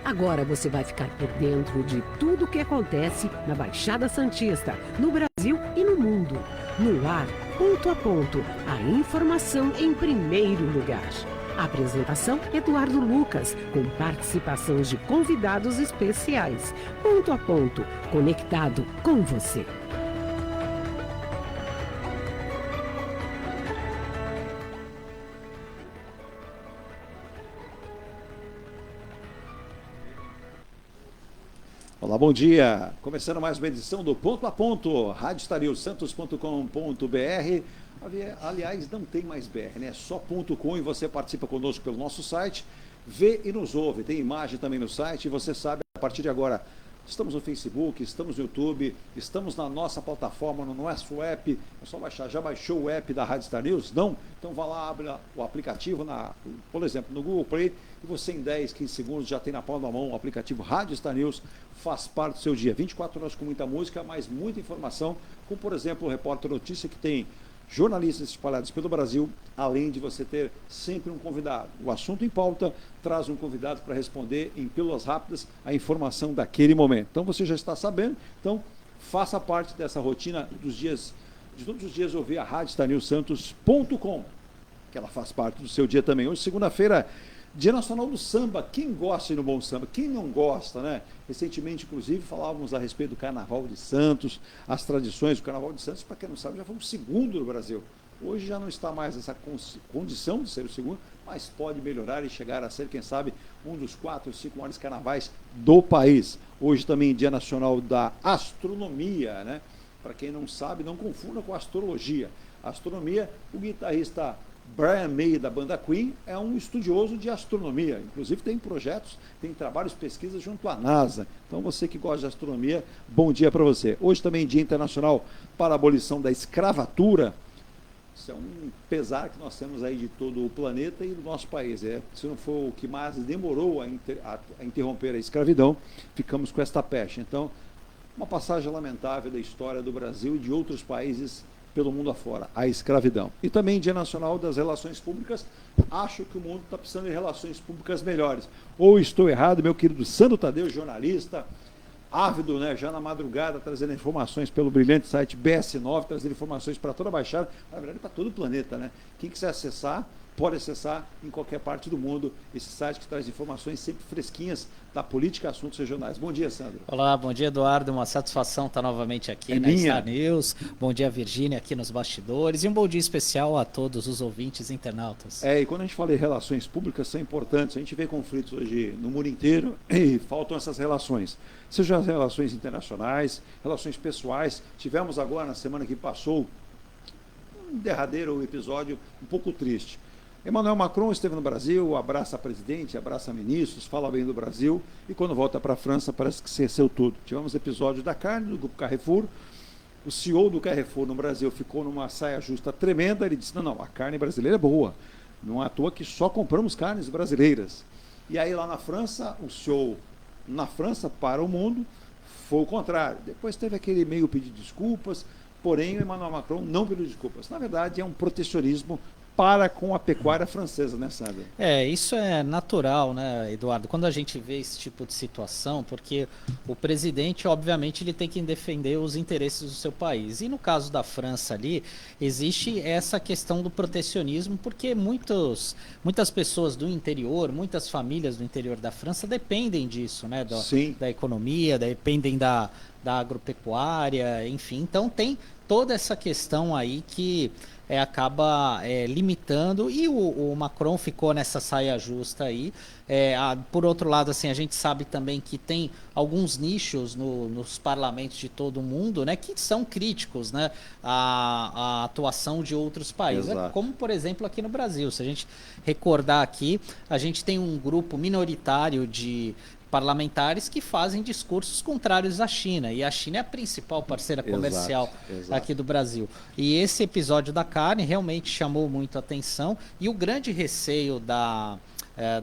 Agora você vai ficar por dentro de tudo o que acontece na Baixada Santista, no Brasil e no mundo. No ar, ponto a ponto, a informação em primeiro lugar. Apresentação: Eduardo Lucas, com participação de convidados especiais. Ponto a ponto, conectado com você. Olá, bom dia. Começando mais uma edição do Ponto a Ponto, radioestarilsantos.com.br. Aliás, não tem mais BR, né? É só .com e você participa conosco pelo nosso site, vê e nos ouve. Tem imagem também no site e você sabe, a partir de agora, estamos no Facebook, estamos no YouTube, estamos na nossa plataforma, no nosso app. É só baixar. Já baixou o app da Rádio Star News? Não? Então vá lá, abre o aplicativo, por exemplo, no Google Play, e você em 10, 15 segundos já tem na palma da mão o aplicativo Rádio Star News. Faz parte do seu dia. 24 horas com muita música, mas muita informação, como por exemplo o Repórter Notícia, que tem jornalistas espalhados pelo Brasil, além de você ter sempre um convidado. O assunto em pauta traz um convidado para responder em pílulas rápidas a informação daquele momento. Então você já está sabendo, então faça parte dessa rotina dos dias, de todos os dias ouvir a Rádio Santos.com, que ela faz parte do seu dia também. Hoje, segunda-feira, Dia Nacional do Samba. Quem gosta de ir no bom samba? Quem não gosta, né? Recentemente, inclusive, falávamos a respeito do Carnaval de Santos, as tradições do Carnaval de Santos. Para quem não sabe, já foi o segundo no Brasil. Hoje já não está mais essa condição de ser o segundo, mas pode melhorar e chegar a ser, quem sabe, um dos 4 ou 5 maiores carnavais do país. Hoje também Dia Nacional da Astronomia, né? Para quem não sabe, não confunda com astrologia. Astronomia, o guitarrista Brian May, da banda Queen, é um estudioso de astronomia. Inclusive tem projetos, tem trabalhos, pesquisas junto à NASA. Então você que gosta de astronomia, bom dia para você. Hoje também Dia Internacional para a Abolição da Escravatura. Isso é um pesar que nós temos aí de todo o planeta e do nosso país. Se não for o que mais demorou a interromper a escravidão, ficamos com esta peste. Então, uma passagem lamentável da história do Brasil e de outros países pelo mundo afora, a escravidão. E também Dia Nacional das Relações Públicas. Acho que o mundo está precisando de relações públicas melhores. Ou estou errado, meu querido Sandro Tadeu, jornalista, ávido, né, já na madrugada, trazendo informações pelo brilhante site BS9, trazendo informações para toda a Baixada, na verdade para todo o planeta, né? Quem quiser acessar, pode acessar em qualquer parte do mundo esse site que traz informações sempre fresquinhas da política e assuntos regionais. Bom dia, Sandro. Olá, bom dia, Eduardo. Uma satisfação estar novamente aqui na Star News. Bom dia, Virgínia, aqui nos bastidores. E um bom dia especial a todos os ouvintes e internautas. E quando a gente fala em relações públicas, são importantes. A gente vê conflitos hoje no mundo inteiro e faltam essas relações. Sejam as relações internacionais, relações pessoais. Tivemos agora, na semana que passou, um derradeiro episódio um pouco triste. Emmanuel Macron esteve no Brasil, abraça presidente, abraça ministros, fala bem do Brasil, e quando volta para a França parece que esqueceu tudo. Tivemos episódio da carne do grupo Carrefour. O CEO do Carrefour no Brasil ficou numa saia justa tremenda. Ele disse, não, a carne brasileira é boa, não é à toa que só compramos carnes brasileiras. E aí lá na França, o CEO na França para o mundo foi o contrário. Depois teve aquele meio pedido de desculpas, porém o Emmanuel Macron não pediu desculpas. Na verdade é um protecionismo para com a pecuária francesa, né, Sandra? Isso é natural, né, Eduardo? Quando a gente vê esse tipo de situação, porque o presidente, obviamente, ele tem que defender os interesses do seu país. E no caso da França ali, existe essa questão do protecionismo, porque muitas pessoas do interior, muitas famílias do interior da França dependem disso, né? Da economia, dependem da agropecuária, enfim. Então tem toda essa questão aí que acaba limitando, e o Macron ficou nessa saia justa aí. Por outro lado, assim, a gente sabe também que tem alguns nichos nos parlamentos de todo o mundo, né, que são críticos, né, à atuação de outros países, como por exemplo aqui no Brasil. Se a gente recordar aqui, a gente tem um grupo minoritário de parlamentares que fazem discursos contrários à China, e a China é a principal parceira comercial aqui do Brasil. E esse episódio da carne realmente chamou muito a atenção, e o grande receio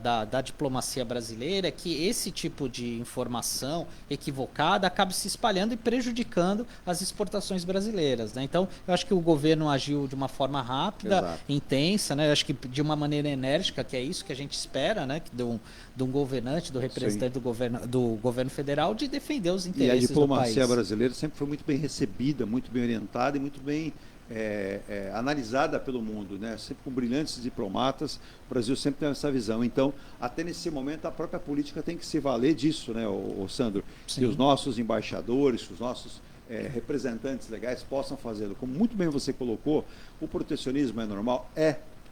da diplomacia brasileira é que esse tipo de informação equivocada acaba se espalhando e prejudicando as exportações brasileiras, né? Então, eu acho que o governo agiu de uma forma rápida, Exato. intensa, né? Eu acho que de uma maneira enérgica, que é isso que a gente espera, né? De um governante, do representante do governo federal, de defender os E a interesses do diplomacia país. brasileira sempre foi muito bem recebida, muito bem orientada e muito bem analisada pelo mundo, né? Sempre com brilhantes diplomatas, o Brasil sempre tem essa visão. Então, até nesse momento, a própria política tem que se valer disso, né, o Sandro? Sim. Que os nossos embaixadores, os nossos representantes legais possam fazê-lo. Como muito bem você colocou, o protecionismo é normal?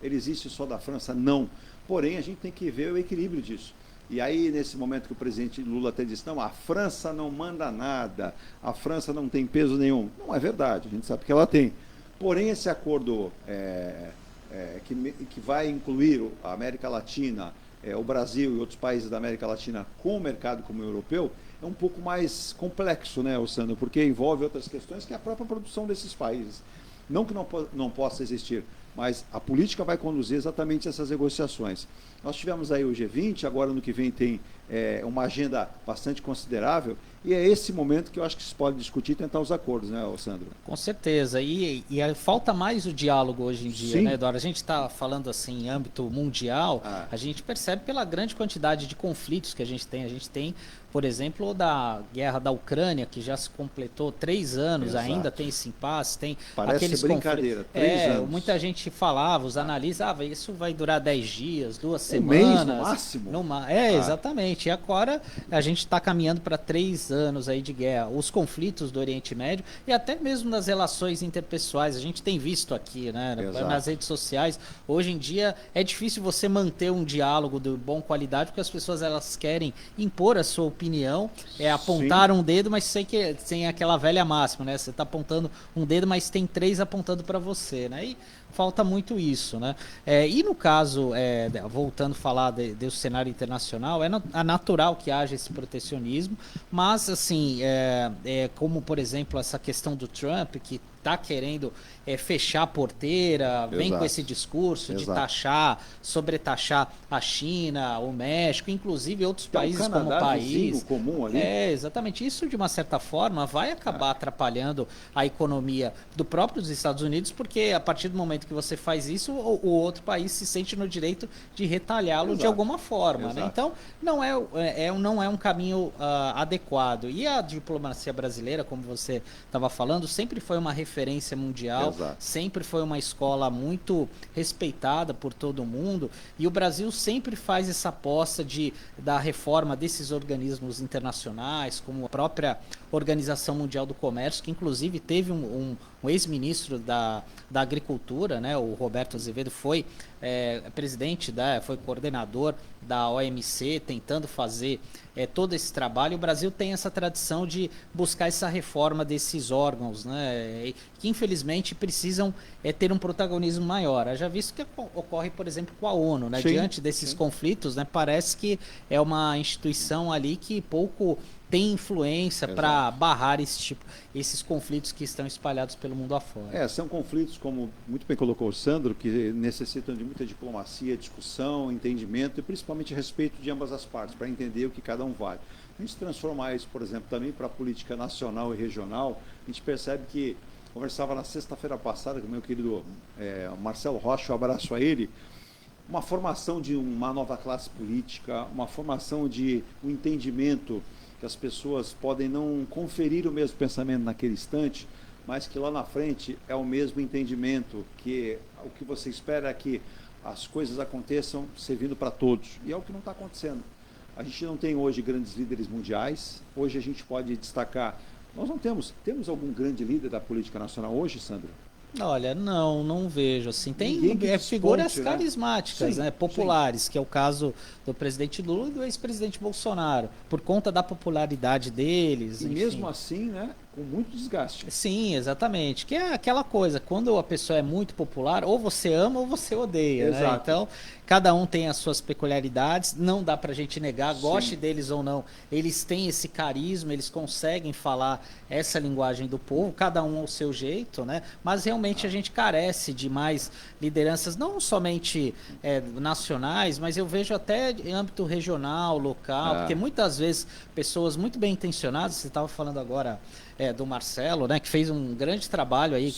Ele existe só da França? Não. Porém, a gente tem que ver o equilíbrio disso. E aí, nesse momento que o presidente Lula até disse, não, a França não manda nada, a França não tem peso nenhum. Não é verdade, a gente sabe que ela tem. Porém, esse acordo que vai incluir a América Latina, o Brasil e outros países da América Latina com o mercado como o europeu, é um pouco mais complexo, né, Sandro? Porque envolve outras questões que é a própria produção desses países. Não que não possa existir, mas a política vai conduzir exatamente essas negociações. Nós tivemos aí o G20, agora no que vem tem uma agenda bastante considerável, e é esse momento que eu acho que se pode discutir e tentar os acordos, né, Sandro? Com certeza, e falta mais o diálogo hoje em dia, Sim. né, Eduardo? A gente está falando assim em âmbito mundial, a gente percebe pela grande quantidade de conflitos que a gente tem, por exemplo, da guerra da Ucrânia, que já se completou 3 anos, Exato. ainda tem esse impasse, tem Parece aqueles brincadeira, conflitos. 3 anos. Muita gente falava, os analistas, isso vai durar 10 dias, 2 semanas. mês no máximo. Exatamente. E agora a gente está caminhando para 3 anos aí de guerra. Os conflitos do Oriente Médio e até mesmo nas relações interpessoais. A gente tem visto aqui, né, nas redes sociais. Hoje em dia é difícil você manter um diálogo de boa qualidade, porque as pessoas elas querem impor a sua opinião, apontar um dedo, mas sem aquela velha máxima, né? Você está apontando um dedo, mas tem 3 apontando para você, né? E falta muito isso, né? E no caso, voltando a falar do cenário internacional, é natural que haja esse protecionismo, mas assim, como por exemplo essa questão do Trump, que está querendo fechar a porteira, vem com esse discurso de sobretaxar a China, o México, inclusive outros países o Canadá, como o país. comum ali. Exatamente. Isso, de uma certa forma, vai acabar atrapalhando a economia do próprio dos Estados Unidos, porque a partir do momento que você faz isso, o outro país se sente no direito de retalhá-lo de alguma forma. Né? Então, não é um caminho adequado. E a diplomacia brasileira, como você estava falando, sempre foi uma referência mundial, sempre foi uma escola muito respeitada por todo mundo, e o Brasil sempre faz essa aposta da reforma desses organismos internacionais, como a própria Organização Mundial do Comércio, que inclusive teve um ex-ministro da Agricultura, né, o Roberto Azevedo, foi presidente, foi coordenador da OMC, tentando fazer todo esse trabalho. O Brasil tem essa tradição de buscar essa reforma desses órgãos, né, que infelizmente precisam ter um protagonismo maior. Já visto que ocorre, por exemplo, com a ONU, né, diante desses conflitos, né, parece que é uma instituição ali que pouco tem influência para barrar esses conflitos que estão espalhados pelo mundo afora. São conflitos, como muito bem colocou o Sandro, que necessitam de muita diplomacia, discussão, entendimento e principalmente respeito de ambas as partes, para entender o que cada um vale. A gente transformar isso, por exemplo, também para a política nacional e regional, a gente percebe que, conversava na sexta-feira passada com o meu querido Marcelo Rocha, um abraço a ele, uma formação de uma nova classe política, uma formação de um entendimento que as pessoas podem não conferir o mesmo pensamento naquele instante, mas que lá na frente é o mesmo entendimento, que o que você espera é que as coisas aconteçam servindo para todos. E é o que não está acontecendo. A gente não tem hoje grandes líderes mundiais, hoje a gente pode destacar, nós não temos algum grande líder da política nacional hoje, Sandro? Olha, não vejo assim. Tem figuras carismáticas, né, populares, que é o caso do presidente Lula e do ex-presidente Bolsonaro, por conta da popularidade deles. E mesmo assim, né, com muito desgaste. Sim, exatamente. Que é aquela coisa, quando a pessoa é muito popular, ou você ama ou você odeia, né? Exato. Então, cada um tem as suas peculiaridades, não dá pra gente negar, Sim. goste deles ou não. Eles têm esse carisma, eles conseguem falar essa linguagem do povo, cada um ao seu jeito, né? Mas realmente a gente carece de mais lideranças, não somente nacionais, mas eu vejo até em âmbito regional, local, porque muitas vezes pessoas muito bem intencionadas, você estava falando agora do Marcelo, né, que fez um grande trabalho aí,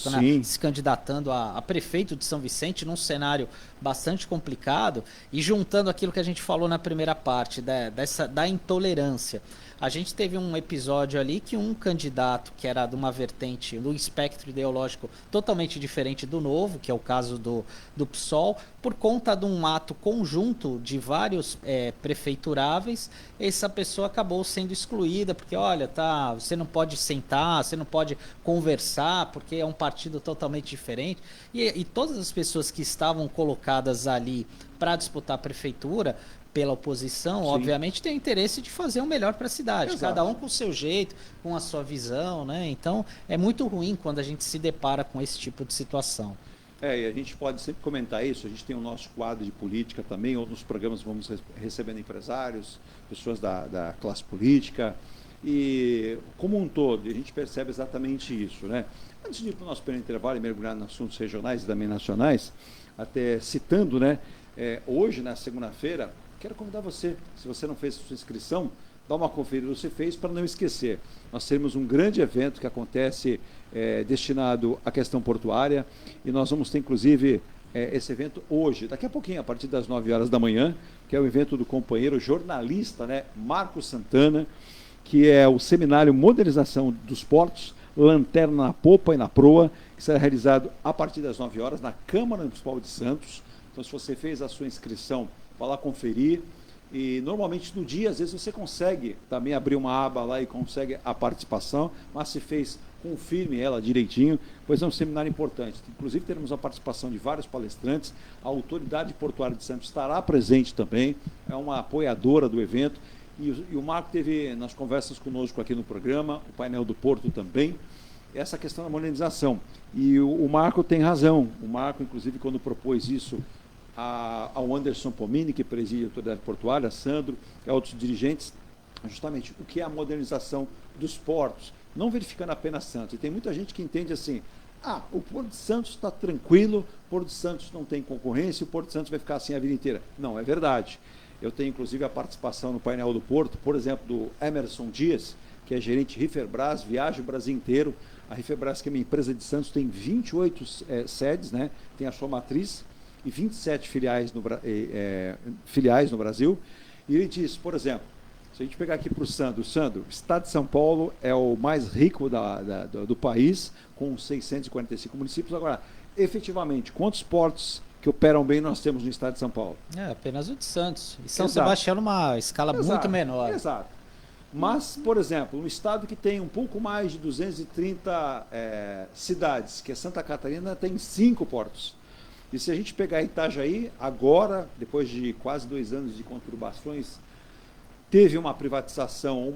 se candidatando a prefeito de São Vicente, num cenário bastante complicado, e juntando aquilo que a gente falou na primeira parte, da intolerância. A gente teve um episódio ali que um candidato que era de uma vertente, do espectro ideológico totalmente diferente do Novo, que é o caso do PSOL, por conta de um ato conjunto de vários prefeituráveis, essa pessoa acabou sendo excluída, porque olha, você não pode sentar, você não pode conversar, porque é um partido totalmente diferente. E todas as pessoas que estavam colocadas ali para disputar a prefeitura, pela oposição, obviamente tem o interesse de fazer o melhor para a cidade. Exato. Cada um com o seu jeito, com a sua visão, né? Então é muito ruim quando a gente se depara com esse tipo de situação. E a gente pode sempre comentar isso, a gente tem o nosso quadro de política também, outros programas vamos recebendo empresários, pessoas da classe política, e como um todo, a gente percebe exatamente isso, né? Antes de ir para o nosso pequeno intervalo e mergulhar nos assuntos regionais e também nacionais, até citando, né, hoje, na segunda-feira, quero convidar você, se você não fez a sua inscrição, dá uma conferida, você fez, para não esquecer. Nós temos um grande evento que acontece destinado à questão portuária, e nós vamos ter, inclusive, esse evento hoje, daqui a pouquinho, a partir das 9 horas da manhã, que é o evento do companheiro jornalista, né, Marcos Santana, que é o seminário Modernização dos Portos, Lanterna na Popa e na Proa, que será realizado a partir das 9 horas na Câmara Municipal de Santos. Então, se você fez a sua inscrição, vá lá conferir, e normalmente no dia, às vezes você consegue também abrir uma aba lá e consegue a participação, mas se fez, confirme ela direitinho, pois é um seminário importante. Inclusive teremos a participação de vários palestrantes, a Autoridade Portuária de Santos estará presente também, é uma apoiadora do evento, e o Marco teve nas conversas conosco aqui no programa, o painel do Porto também, essa questão da modernização. E o Marco tem razão, o Marco, inclusive, quando propôs isso ao Anderson Pomini, que preside a Autoridade Portuária, Sandro e outros dirigentes, justamente o que é a modernização dos portos, não verificando apenas Santos. E tem muita gente que entende assim, o Porto de Santos está tranquilo, o Porto de Santos não tem concorrência, o Porto de Santos vai ficar assim a vida inteira. Não, é verdade. Eu tenho, inclusive, a participação no painel do Porto, por exemplo, do Emerson Dias, que é gerente Riferbras, viaja o Brasil inteiro. A Riferbras, que é uma empresa de Santos, tem 28 sedes, né? Tem a sua matriz, e 27 filiais no Brasil, e ele diz, por exemplo, se a gente pegar aqui para o Sandro, o estado de São Paulo é o mais rico do país, com 645 municípios. Agora, efetivamente, quantos portos que operam bem nós temos no estado de São Paulo? Apenas o de Santos. E São Sebastião numa escala muito menor. Exato. Mas, por exemplo, um estado que tem um pouco mais de 230 cidades, que é Santa Catarina, tem 5 portos. E se a gente pegar Itajaí, agora, depois de quase 2 anos de conturbações, teve uma privatização,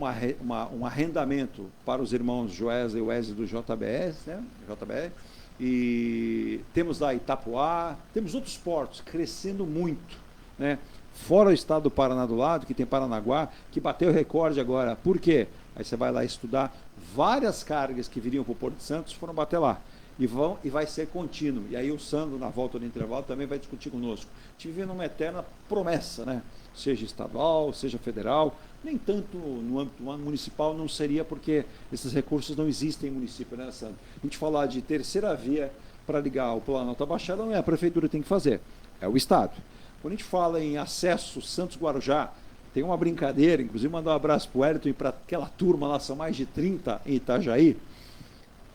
um arrendamento para os irmãos Joesa e Wesley do JBS, né? JBR, e temos lá Itapuá, temos outros portos crescendo muito, né? Fora o estado do Paraná do lado, que tem Paranaguá, que bateu recorde agora. Por quê? Aí você vai lá estudar, várias cargas que viriam para o Porto de Santos foram bater lá. E vai ser contínuo. E aí o Sandro, na volta do intervalo, também vai discutir conosco. A gente vive numa eterna promessa, né? Seja estadual, seja federal, nem tanto no âmbito municipal não seria, porque esses recursos não existem em município, né, Sandro? A gente falar de terceira via para ligar o Planalto à Baixada, não é a prefeitura que tem que fazer, é o Estado. Quando a gente fala em acesso Santos-Guarujá, tem uma brincadeira, inclusive mandar um abraço para o Wellington e para aquela turma lá, são mais de 30 em Itajaí.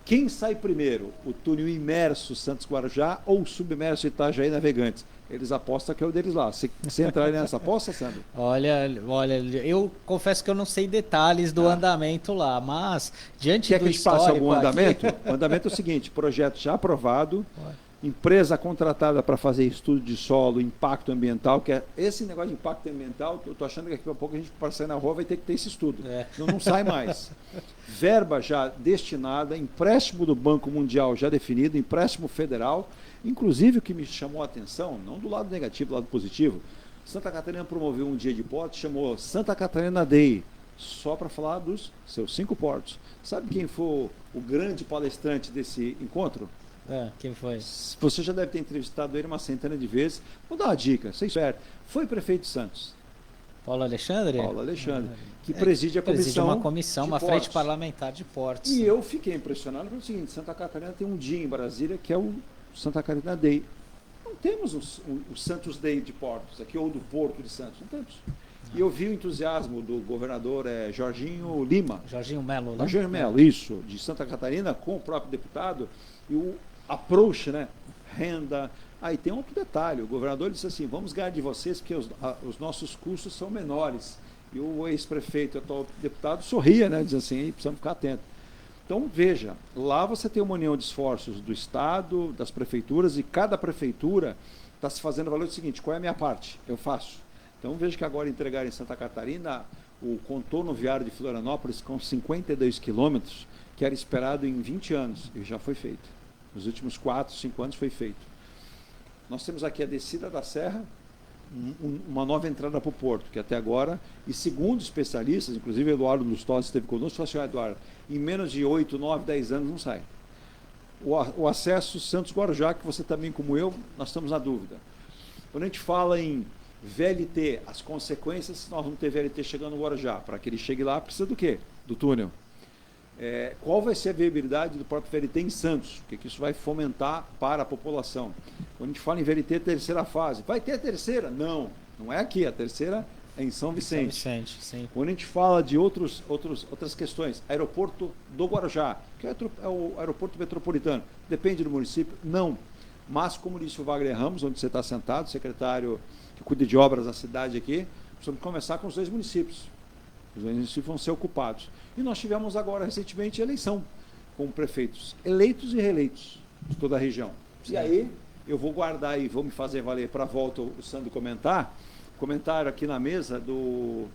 Quem sai primeiro, o túnel imerso Santos-Guarujá ou o submerso Itajaí Navegantes? Eles apostam que é o deles lá. Você entraria nessa aposta, Sandro? Olha, eu confesso que eu não sei detalhes do andamento lá, mas diante do histórico... Quer que a gente passe algum andamento? O andamento é o seguinte, projeto já aprovado, empresa contratada para fazer estudo de solo, impacto ambiental, que é esse negócio de impacto ambiental, eu estou achando que daqui a pouco a gente, para sair na rua, vai ter que ter esse estudo. Não sai mais. Verba já destinada, empréstimo do Banco Mundial já definido, empréstimo federal, inclusive o que me chamou a atenção, não do lado negativo, do lado positivo, Santa Catarina promoveu um dia de portos, chamou Santa Catarina Day, só para falar dos seus 5 portos. Sabe quem foi o grande palestrante desse encontro? Quem foi? Você já deve ter entrevistado ele uma centena de vezes. Vou dar uma dica, você espera. Foi prefeito de Santos. Paulo Alexandre? Paulo Alexandre, que preside a comissão. Preside uma comissão, uma portos. frente parlamentar de portos. E eu fiquei impressionado pelo seguinte: Santa Catarina tem um dia em Brasília que é o Santa Catarina Day. Não temos o Santos Day de portos aqui, ou do Porto de Santos. Não temos. E eu vi o entusiasmo do governador Jorginho Lima. Jorginho Melo, né? Jorginho Melo, isso, de Santa Catarina, com o próprio deputado, e o approach, né? Renda. Aí tem outro detalhe: o governador disse assim: vamos ganhar de vocês, porque os nossos custos são menores. E o ex-prefeito, atual deputado, sorria, né? Diz assim: precisamos ficar atentos. Então, veja, lá você tem uma união de esforços do Estado, das prefeituras, e cada prefeitura está se fazendo o valor do seguinte: qual é a minha parte? Eu faço. Então, veja que agora entregaram em Santa Catarina o contorno viário de Florianópolis com 52 quilômetros, que era esperado em 20 anos, e já foi feito. Nos últimos 4, 5 anos foi feito. Nós temos aqui a descida da serra, uma nova entrada para o porto, que até agora, e segundo especialistas, inclusive Eduardo Lustosa esteve conosco, falou assim: Eduardo, em menos de 8, 9, 10 anos não sai. O acesso Santos-Guarujá, que você também, como eu, nós estamos na dúvida. Quando a gente fala em VLT, as consequências, nós vamos ter VLT chegando no Guarujá. Para que ele chegue lá, precisa do quê? Do túnel. Qual vai ser a viabilidade do próprio VLT em Santos? O que isso vai fomentar para a população? Quando a gente fala em VLT, terceira fase, vai ter a terceira? Não, não é aqui, a terceira é em São Vicente. São Vicente, sim. Quando a gente fala de outras questões, aeroporto do Guarujá, que é o aeroporto metropolitano, depende do município? Não. Mas, como disse o Wagner Ramos, onde você está sentado, secretário que cuida de obras da cidade aqui, precisamos começar com os 2 municípios. Os 2 municípios vão ser ocupados. E nós tivemos agora, recentemente, eleição com prefeitos eleitos e reeleitos de toda a região. Sim. E aí, eu vou guardar e vou me fazer valer para a volta o Sandro comentar. Comentário aqui na mesa do...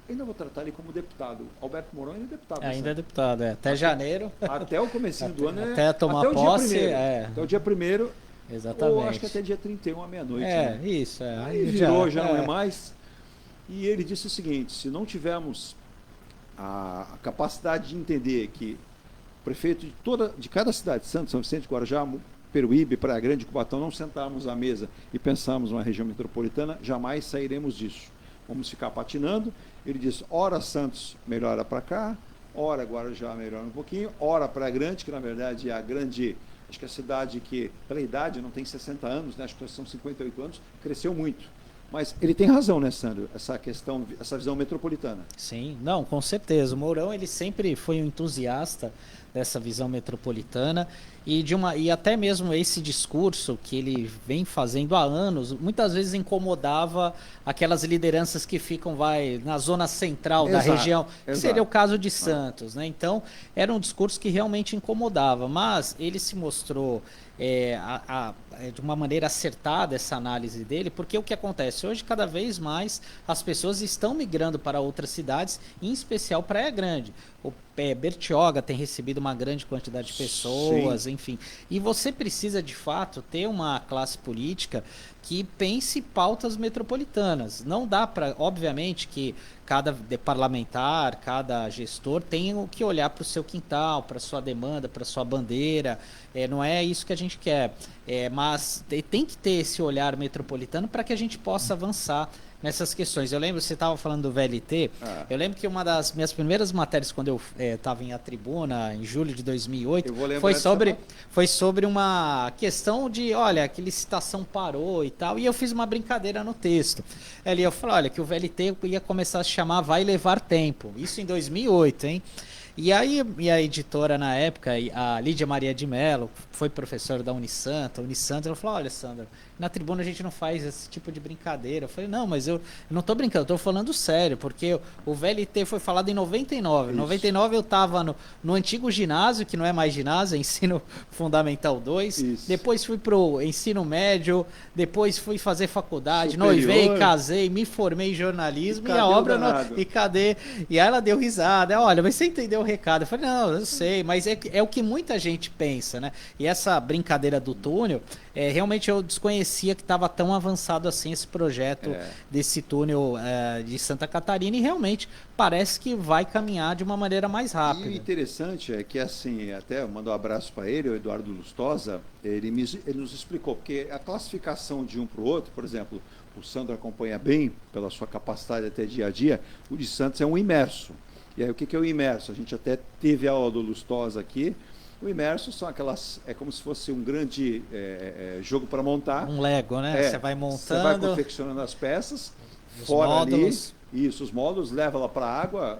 Ainda vou tratar ele como deputado. Alberto Mourão ainda é deputado. Ainda é deputado, até janeiro. Até o comecinho do ano. Até tomar até posse. Até o dia 1º. Exatamente. Ou acho que até dia 31 à meia-noite. Isso. Aí virou, já não é mais. E ele disse o seguinte: se não tivermos a capacidade de entender que o prefeito de cada cidade, Santos, São Vicente, Guarujá, Peruíbe, Praia Grande, Cubatão, não sentarmos à mesa e pensarmos numa região metropolitana, jamais sairemos disso. Vamos ficar patinando. Ele disse: ora Santos melhora para cá, ora Guarujá melhora um pouquinho, ora Praia Grande, que na verdade é a grande, acho que a cidade que, pela idade, não tem 60 anos, né, acho que são 58 anos, cresceu muito. Mas ele tem razão, né, Sandro? Essa questão, essa visão metropolitana. Sim, não, com certeza. O Mourão, ele sempre foi um entusiasta dessa visão metropolitana e até mesmo esse discurso que ele vem fazendo há anos, muitas vezes incomodava aquelas lideranças que ficam na zona central da região, que seria o caso de Santos, né? Então, era um discurso que realmente incomodava, mas ele se mostrou de uma maneira acertada essa análise dele, porque o que acontece? Hoje, cada vez mais, as pessoas estão migrando para outras cidades, em especial Praia Grande. O Bertioga tem recebido uma grande quantidade de pessoas, sim, enfim. E você precisa, de fato, ter uma classe política que pense pautas metropolitanas. Não dá para, obviamente, que cada parlamentar, cada gestor tem que olhar para o seu quintal, para a sua demanda, para a sua bandeira. Não é isso que a gente quer. Mas tem que ter esse olhar metropolitano para que a gente possa avançar nessas questões. Eu lembro, você estava falando do VLT, eu lembro que uma das minhas primeiras matérias, quando eu estava em A Tribuna, em julho de 2008, foi sobre uma questão de, olha, que licitação parou e tal, e eu fiz uma brincadeira no texto. Ali eu falei, olha, que o VLT ia começar a se chamar Vai Levar Tempo, isso em 2008, hein? E aí, a editora na época, a Lídia Maria de Mello, foi professora da Unisanta, ela falou, olha, Sandra, na tribuna a gente não faz esse tipo de brincadeira. Eu falei, não, mas eu não tô brincando, eu tô falando sério, porque o VLT foi falado em 99. Em 99 eu tava no antigo ginásio, que não é mais ginásio, é ensino fundamental 2. Isso. Depois fui pro ensino médio, depois fui fazer faculdade, Superior. noivei, casei, me formei em jornalismo e a obra não. E cadê? E aí ela deu risada, olha, mas você entendeu o recado? Eu falei, não, eu sei, mas é o que muita gente pensa, né? E essa brincadeira do túnel, realmente eu desconhecia que estava tão avançado assim esse projeto desse túnel de Santa Catarina, e realmente parece que vai caminhar de uma maneira mais rápida. E o interessante é que, assim, até eu mando um abraço para ele, o Eduardo Lustosa, ele nos explicou, porque a classificação de um para o outro, por exemplo, o Sandro acompanha bem, pela sua capacidade até dia a dia, o de Santos é um imerso. E aí o que é o imerso? A gente até teve a aula do Lustosa aqui. O imerso são aquelas, é como se fosse um grande jogo para montar. Um Lego, né? Você vai montando. Você vai confeccionando as peças, os fora módulos. Ali, isso, os módulos, leva lá para a água.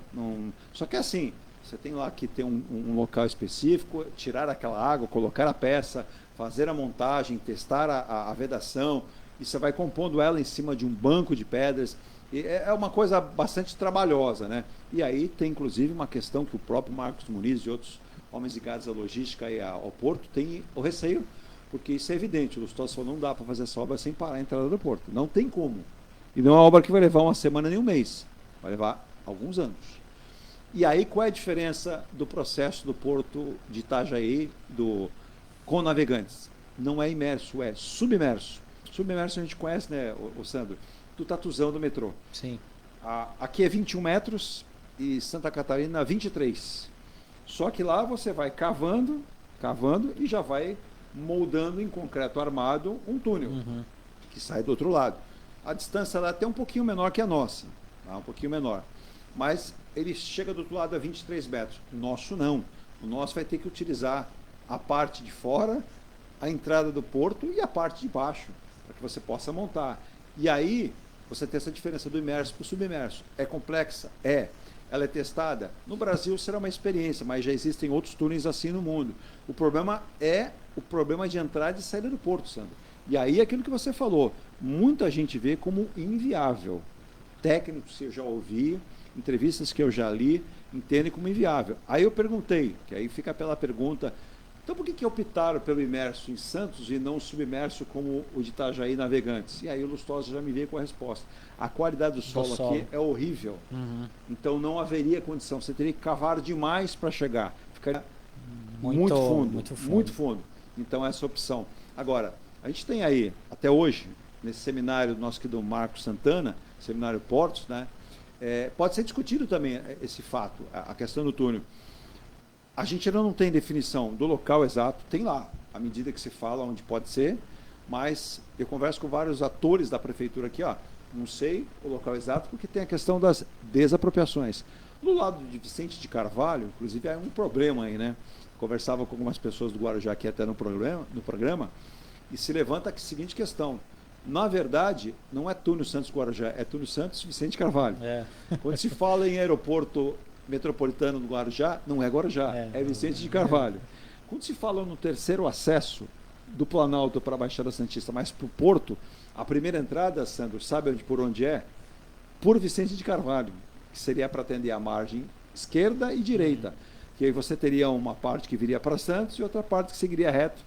Só que assim, você tem lá que ter um local específico, tirar aquela água, colocar a peça, fazer a montagem, testar a vedação, e você vai compondo ela em cima de um banco de pedras. E é uma coisa bastante trabalhosa, né? E aí tem inclusive uma questão que o próprio Marcos Muniz e outros homens ligados à logística e ao porto têm o receio, porque isso é evidente, o Lustosa falou, não dá para fazer essa obra sem parar a entrada do porto, não tem como. E não é uma obra que vai levar uma semana nem um mês, vai levar alguns anos. E aí qual é a diferença do processo do porto de Itajaí com navegantes? Não é imerso, é submerso. Submerso a gente conhece, né, o Sandro? Do Tatuzão do metrô. Sim. Aqui é 21 metros e Santa Catarina 23. Só que lá você vai cavando e já vai moldando em concreto armado um túnel que sai do outro lado. A distância lá é até um pouquinho menor que a nossa, tá? Um pouquinho menor. Mas ele chega do outro lado a 23 metros. O nosso não. O nosso vai ter que utilizar a parte de fora, a entrada do porto e a parte de baixo, para que você possa montar. E aí você tem essa diferença do imerso para o submerso. É complexa? É. Ela é testada? No Brasil será uma experiência, mas já existem outros túneis assim no mundo. O problema é o problema de entrada e saída do porto, Sandro. E aí aquilo que você falou, muita gente vê como inviável. Técnicos que eu já ouvi, entrevistas que eu já li, entendem como inviável. Aí eu perguntei, que aí fica pela pergunta, então por que optaram pelo imerso em Santos e não o submerso como o de Itajaí Navegantes? E aí o Lustosa já me veio com a resposta. A qualidade do solo aqui é horrível. Então não haveria condição. Você teria que cavar demais para chegar. Ficaria muito fundo. Então essa opção. Agora, a gente tem aí, até hoje, nesse seminário nosso aqui do Marco Santana, seminário Portos, né? Pode ser discutido também esse fato, a questão do túnel. A gente ainda não tem definição do local exato, tem lá, à medida que se fala onde pode ser, mas eu converso com vários atores da prefeitura aqui, não sei o local exato, porque tem a questão das desapropriações. Do lado de Vicente de Carvalho, inclusive, é um problema aí, né? Conversava com algumas pessoas do Guarujá aqui até no programa, e se levanta a seguinte questão. Na verdade, não é túnel Santos-Guarujá, é túnel Santos-Vicente de Carvalho. Quando se fala em aeroporto metropolitano do Guarujá, não é Guarujá, é Vicente de Carvalho. Quando se fala no terceiro acesso do Planalto para a Baixada Santista, mas para o Porto, a primeira entrada, Sandro, sabe por onde é? Por Vicente de Carvalho, que seria para atender a margem esquerda e direita. Que aí você teria uma parte que viria para Santos e outra parte que seguiria reto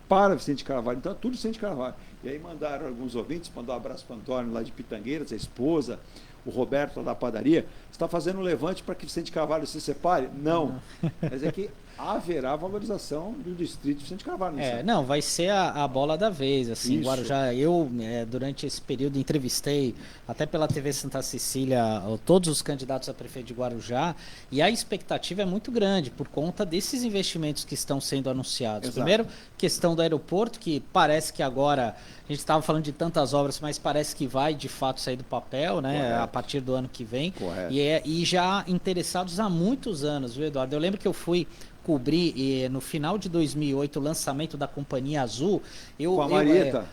para Vicente de Carvalho. Então, tudo Vicente de Carvalho. E aí mandaram alguns ouvintes, mandou um abraço para o Antônio lá de Pitangueiras, a esposa, o Roberto lá da padaria, está fazendo um levante para que Vicente de Carvalho se separe? Não. Mas é que haverá valorização do distrito de Vicente de Carvalho. Não, vai ser a bola da vez, assim, Guarujá. Eu, durante esse período, entrevistei, até pela TV Santa Cecília, todos os candidatos a prefeito de Guarujá, e a expectativa é muito grande, por conta desses investimentos que estão sendo anunciados. Exato. Primeiro, questão do aeroporto, que parece que agora, a gente estava falando de tantas obras, mas parece que vai, de fato, sair do papel, né? Correto. A partir do ano que vem. Correto. E já interessados há muitos anos, viu, Eduardo? Eu lembro que eu fui cobrir no final de 2008 o lançamento da Companhia Azul. Com a Marieta?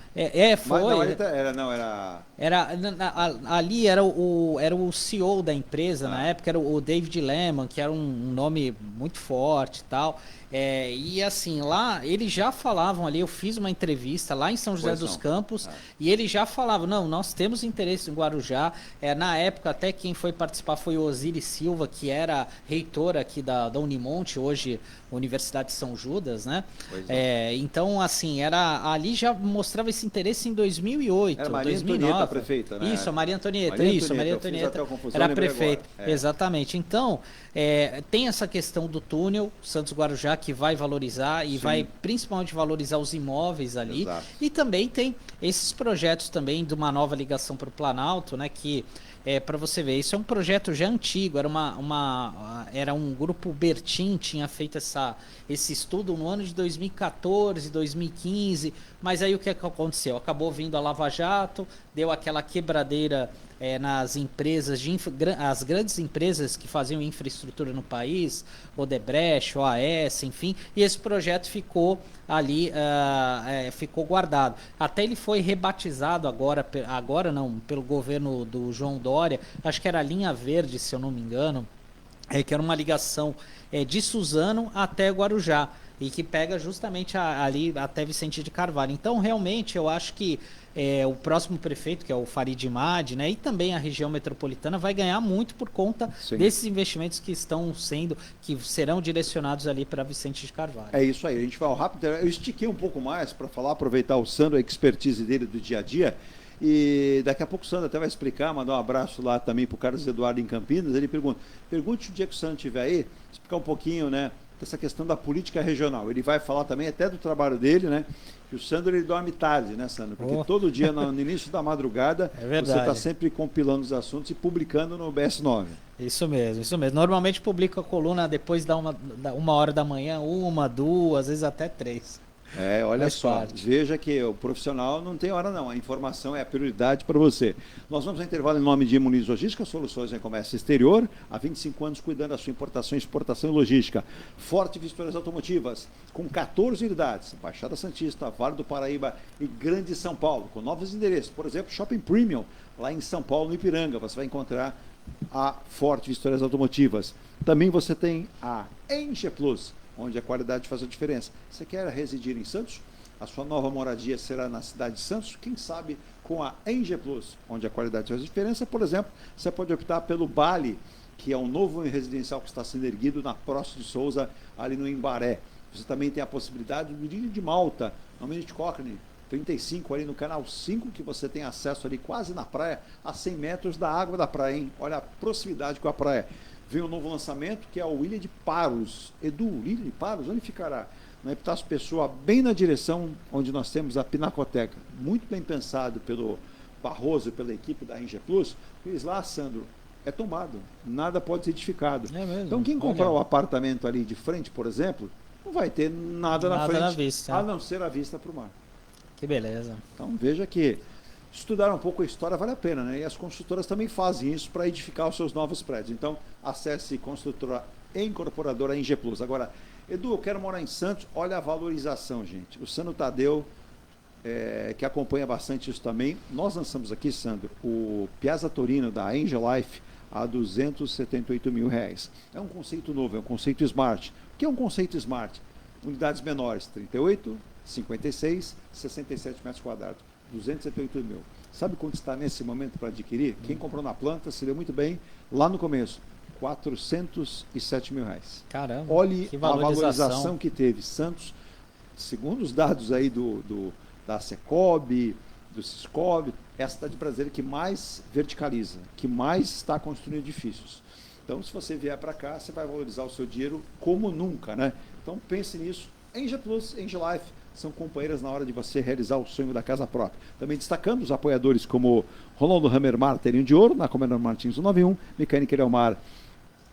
Foi. Mas a Marieta Ali era o CEO da empresa, na época era o David Lehman, que era um nome muito forte e tal. E assim, lá eles já falavam ali, eu fiz uma entrevista lá em São José dos Campos, e eles já falavam, não, nós temos interesse em Guarujá. Na época, até quem foi participar foi o Osiris Silva, que era reitor aqui da Unimonte, hoje Universidade de São Judas, né? Então, assim, ali já mostrava esse interesse em 2008, era Maria 2009. Antonieta, a prefeita, né? Isso, a Maria Antonieta, Maria Antonieta era prefeita, exatamente. Então, tem essa questão do túnel Santos Guarujá, que vai valorizar e vai principalmente valorizar os imóveis ali. Exato. E também tem esses projetos também de uma nova ligação para o Planalto, né? Que para você ver, isso é um projeto já antigo, era um grupo Bertin, tinha feito esse estudo no ano de 2014, 2015, mas aí o que aconteceu? Acabou vindo a Lava Jato, deu aquela quebradeira nas empresas, as grandes empresas que faziam infraestrutura no país, Odebrecht, OAS, enfim, e esse projeto ficou ali, ficou guardado. Até ele foi rebatizado agora não, pelo governo do João Dória, acho que era a Linha Verde, se eu não me engano, que era uma ligação de Suzano até Guarujá, e que pega justamente ali até Vicente de Carvalho. Então, realmente, eu acho que o próximo prefeito, que é o Farid Imad, né, e também a região metropolitana, vai ganhar muito por conta desses investimentos que serão direcionados ali para Vicente de Carvalho. É isso aí, a gente vai ao rápido. Eu estiquei um pouco mais para falar, aproveitar o Sandro, a expertise dele do dia a dia. E daqui a pouco o Sandro até vai explicar, mandar um abraço lá também para o Carlos Eduardo em Campinas. Ele pergunte o dia que o Sandro estiver aí, explicar um pouquinho, né, dessa questão da política regional. Ele vai falar também até do trabalho dele, né? Que o Sandro ele dorme tarde, né, Sandro? Porque todo dia no início da madrugada você está sempre compilando os assuntos e publicando no BS9. Isso mesmo, isso mesmo. Normalmente publico a coluna depois da uma hora da manhã, 1, 2, às vezes até 3. Olha só, veja que o profissional não tem hora não, a informação é a prioridade para você. Nós vamos ao intervalo em nome de Muniz Logística, soluções em comércio exterior, há 25 anos cuidando da sua importação, exportação e logística. Forte Vistoras Automotivas, com 14 unidades, Baixada Santista, Vale do Paraíba e Grande São Paulo, com novos endereços, por exemplo, Shopping Premium, lá em São Paulo, no Ipiranga, você vai encontrar a Forte Vistoras Automotivas. Também você tem a Enge Plus, onde a qualidade faz a diferença. Você quer residir em Santos? A sua nova moradia será na cidade de Santos? Quem sabe com a Enge Plus, onde a qualidade faz a diferença. Por exemplo, você pode optar pelo Bali, que é um novo residencial que está sendo erguido na Próximo de Souza, ali no Embaré. Você também tem a possibilidade do Ilha de Malta, no Ministro Cochrane, 35, ali no canal 5, que você tem acesso ali quase na praia, a 100 metros da água da praia, hein? Olha a proximidade com a praia. Vem um novo lançamento, que é o Ilha de Paros. Edu, Ilha de Paros, onde ficará? Na Epitácio Pessoa, bem na direção onde nós temos a Pinacoteca. Muito bem pensado pelo Barroso e pela equipe da Enge Plus. Eles lá, Sandro, é tombado. Nada pode ser edificado. Então, quem comprar o apartamento ali de frente, por exemplo, não vai ter nada na frente, na vista, a não ser a vista para o mar. Que beleza. Então, veja que estudar um pouco a história vale a pena, né? E as construtoras também fazem isso para edificar os seus novos prédios. Então, acesse construtora e incorporadora Enge Plus. Agora, Edu, eu quero morar em Santos. Olha a valorização, gente. O Sandro Tadeu, que acompanha bastante isso também. Nós lançamos aqui, Sandro, o Piazza Torino da Enge Life a R$278 mil. É um conceito novo, é um conceito smart. O que é um conceito smart? Unidades menores, 38, 56, 67 metros quadrados. 278 mil. Sabe quanto está nesse momento para adquirir? Quem comprou na planta se deu muito bem lá no começo. R$407 mil. Caramba. Olhe a valorização que teve. Santos, segundo os dados aí da Secob, do Siscob, é a cidade brasileira que mais verticaliza, que mais está construindo edifícios. Então, se você vier para cá, você vai valorizar o seu dinheiro como nunca, né? Então, pense nisso. Enge Plus, Enge Life, são companheiras na hora de você realizar o sonho da casa própria. Também destacamos os apoiadores como Ronaldo Hammer Martelinho de Ouro, na Comendador Martins 191, Mecânica Elmar,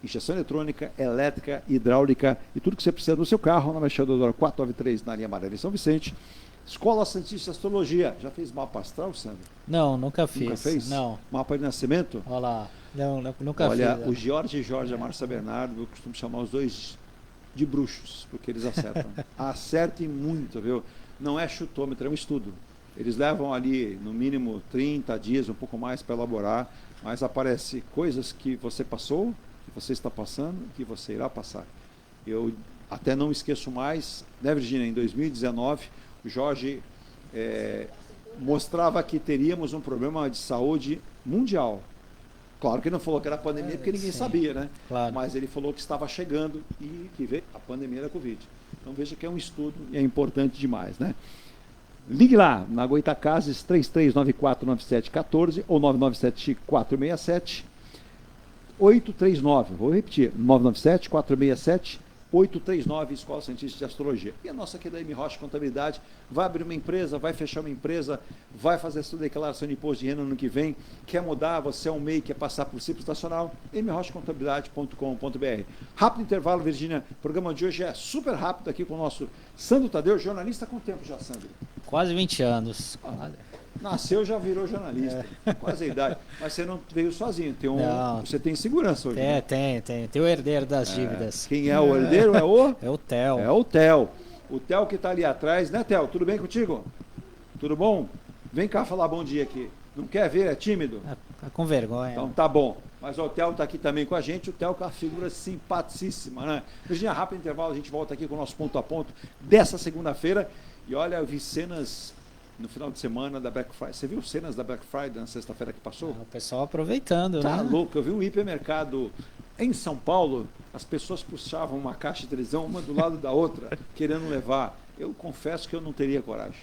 injeção eletrônica, elétrica, hidráulica e tudo que você precisa no seu carro, na Mexedora 493, na linha amarela em São Vicente. Escola Santista Astrologia. Já fez mapa astral, Sandro? Não, nunca fiz. Nunca fez? Não. Mapa de nascimento? Olha lá. Não, nunca fiz. Olha, o Jorge e a Márcia Bernardo, eu costumo chamar os dois de bruxos, porque eles acertam. Acertem muito, viu? Não é chutômetro, é um estudo. Eles levam ali, no mínimo, 30 dias, um pouco mais para elaborar, mas aparece coisas que você passou, que você está passando, que você irá passar. Eu até não esqueço mais, né, Virgínia, em 2019, o Jorge mostrava que teríamos um problema de saúde mundial. Claro que não falou que era pandemia, porque ninguém sabia, né? Claro. Mas ele falou que estava chegando e que veio a pandemia da Covid. Então veja que é um estudo e é importante demais, né? Ligue lá, na Goitacazes, 33949714 ou 997-467-839. Vou repetir, 997-467-839, Escola Científica de Astrologia. E a nossa querida M. Rocha Contabilidade vai abrir uma empresa, vai fechar uma empresa, vai fazer a sua declaração de imposto de renda no ano que vem, quer mudar, você é um MEI, quer passar por Simples Nacional, mrochacontabilidade.com.br. Rápido intervalo, Virgínia. O programa de hoje é super rápido aqui com o nosso Sandro Tadeu, jornalista. Quanto tempo já, Sandro? Quase 20 anos. Nasceu, já virou jornalista. Quase a idade. Mas você não veio sozinho. Você tem segurança hoje. Tem o herdeiro das dívidas. Quem é o herdeiro? É o Theo. É o Theo. O Theo que está ali atrás, né, Theo? Tudo bem contigo? Tudo bom? Vem cá falar bom dia aqui. Não quer ver? É tímido? Tá com vergonha. Então tá bom. Mas o Theo está aqui também com a gente. O Theo é uma figura simpaticíssima, né? Virgínia, rápido intervalo, a gente volta aqui com o nosso ponto a ponto dessa segunda-feira. E olha, eu vi cenas no final de semana da Black Friday. Você viu cenas da Black Friday na sexta-feira que passou? O pessoal aproveitando, tá né? Tá louco. Eu vi um hipermercado em São Paulo, as pessoas puxavam uma caixa de televisão uma do lado da outra, querendo levar. Eu confesso que eu não teria coragem.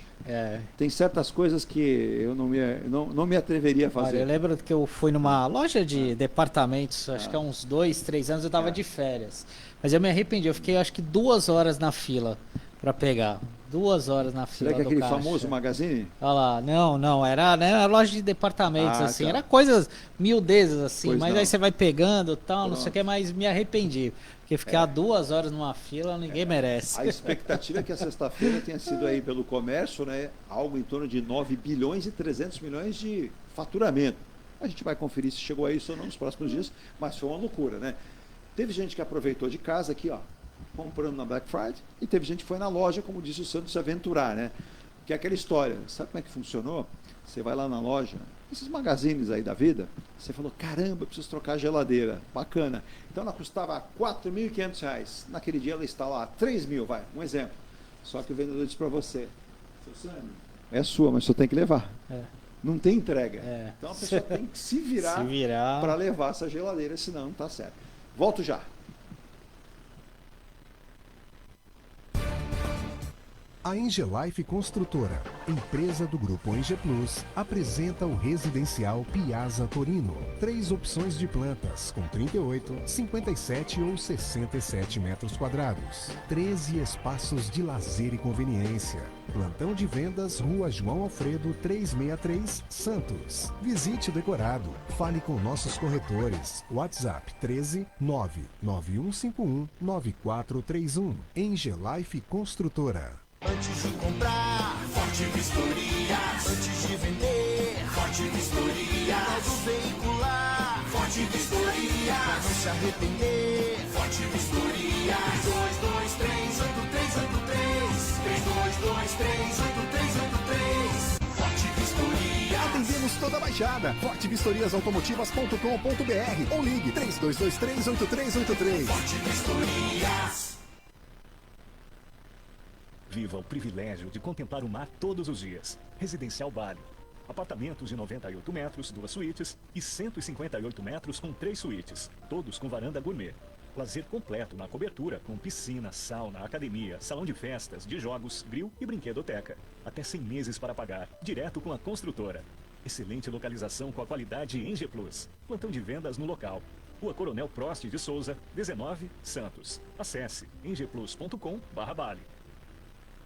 Tem certas coisas que eu não me atreveria a fazer. Olha, eu lembro que eu fui numa loja de departamentos, acho que há uns 2, 3 anos eu estava de férias. Mas eu me arrependi, eu fiquei acho que 2 horas na fila para pegar. 2 horas na fila. Será que é aquele caixa. famoso Magazine? Olha lá, não, era loja de departamentos, assim, tá. era coisas miudezas, assim, Pois mas não. aí você vai pegando e tal, não Pronto. sei o que, mas me arrependi. Porque ficar 2 horas numa fila, ninguém merece. A expectativa é que a sexta-feira tenha sido aí pelo comércio, né, algo em torno de 9 bilhões e 300 milhões de faturamento. A gente vai conferir se chegou a isso ou não nos próximos dias, mas foi uma loucura, né? Teve gente que aproveitou de casa aqui, ó, comprando na Black Friday, e teve gente que foi na loja, como disse o Santos, se aventurar, né? Que é aquela história, sabe como é que funcionou? Você vai lá na loja, esses magazines aí da vida, você falou, caramba, eu preciso trocar a geladeira, bacana. Então ela custava R$4.500, naquele dia ela está lá, 3.000, vai, um exemplo. Só que o vendedor disse para você, seu Sandro, é sua, mas você tem que levar. Não tem entrega. Então a pessoa tem que se virar para levar essa geladeira, senão não está certo. Volto já. A Engelife Construtora, empresa do Grupo Enge Plus, apresenta o residencial Piazza Torino. 3 opções de plantas, com 38, 57 ou 67 metros quadrados. 13 espaços de lazer e conveniência. Plantão de vendas, Rua João Alfredo, 363, Santos. Visite o decorado. Fale com nossos corretores. WhatsApp 13 99151 9431. Engelife Construtora. Antes de comprar, Forte Vistorias. Antes de vender, Forte Vistorias. Novo veicular, Forte Vistorias. Pra não se arrepender, Forte Vistorias. 322383. 322383. Forte Vistorias. Atendemos toda a Baixada. fortevistoriasautomotivas.com.br ou ligue 32238383. Forte Vistorias. Viva o privilégio de contemplar o mar todos os dias. Residencial Bali. Apartamentos de 98 metros, 2 suítes e 158 metros com 3 suítes, todos com varanda gourmet. Lazer completo na cobertura, com piscina, sauna, academia, salão de festas, de jogos, grill e brinquedoteca. Até 100 meses para pagar, direto com a construtora. Excelente localização com a qualidade Enge Plus. Plantão de vendas no local. Rua Coronel Prost de Souza, 19, Santos. Acesse engeplus.com/Bali.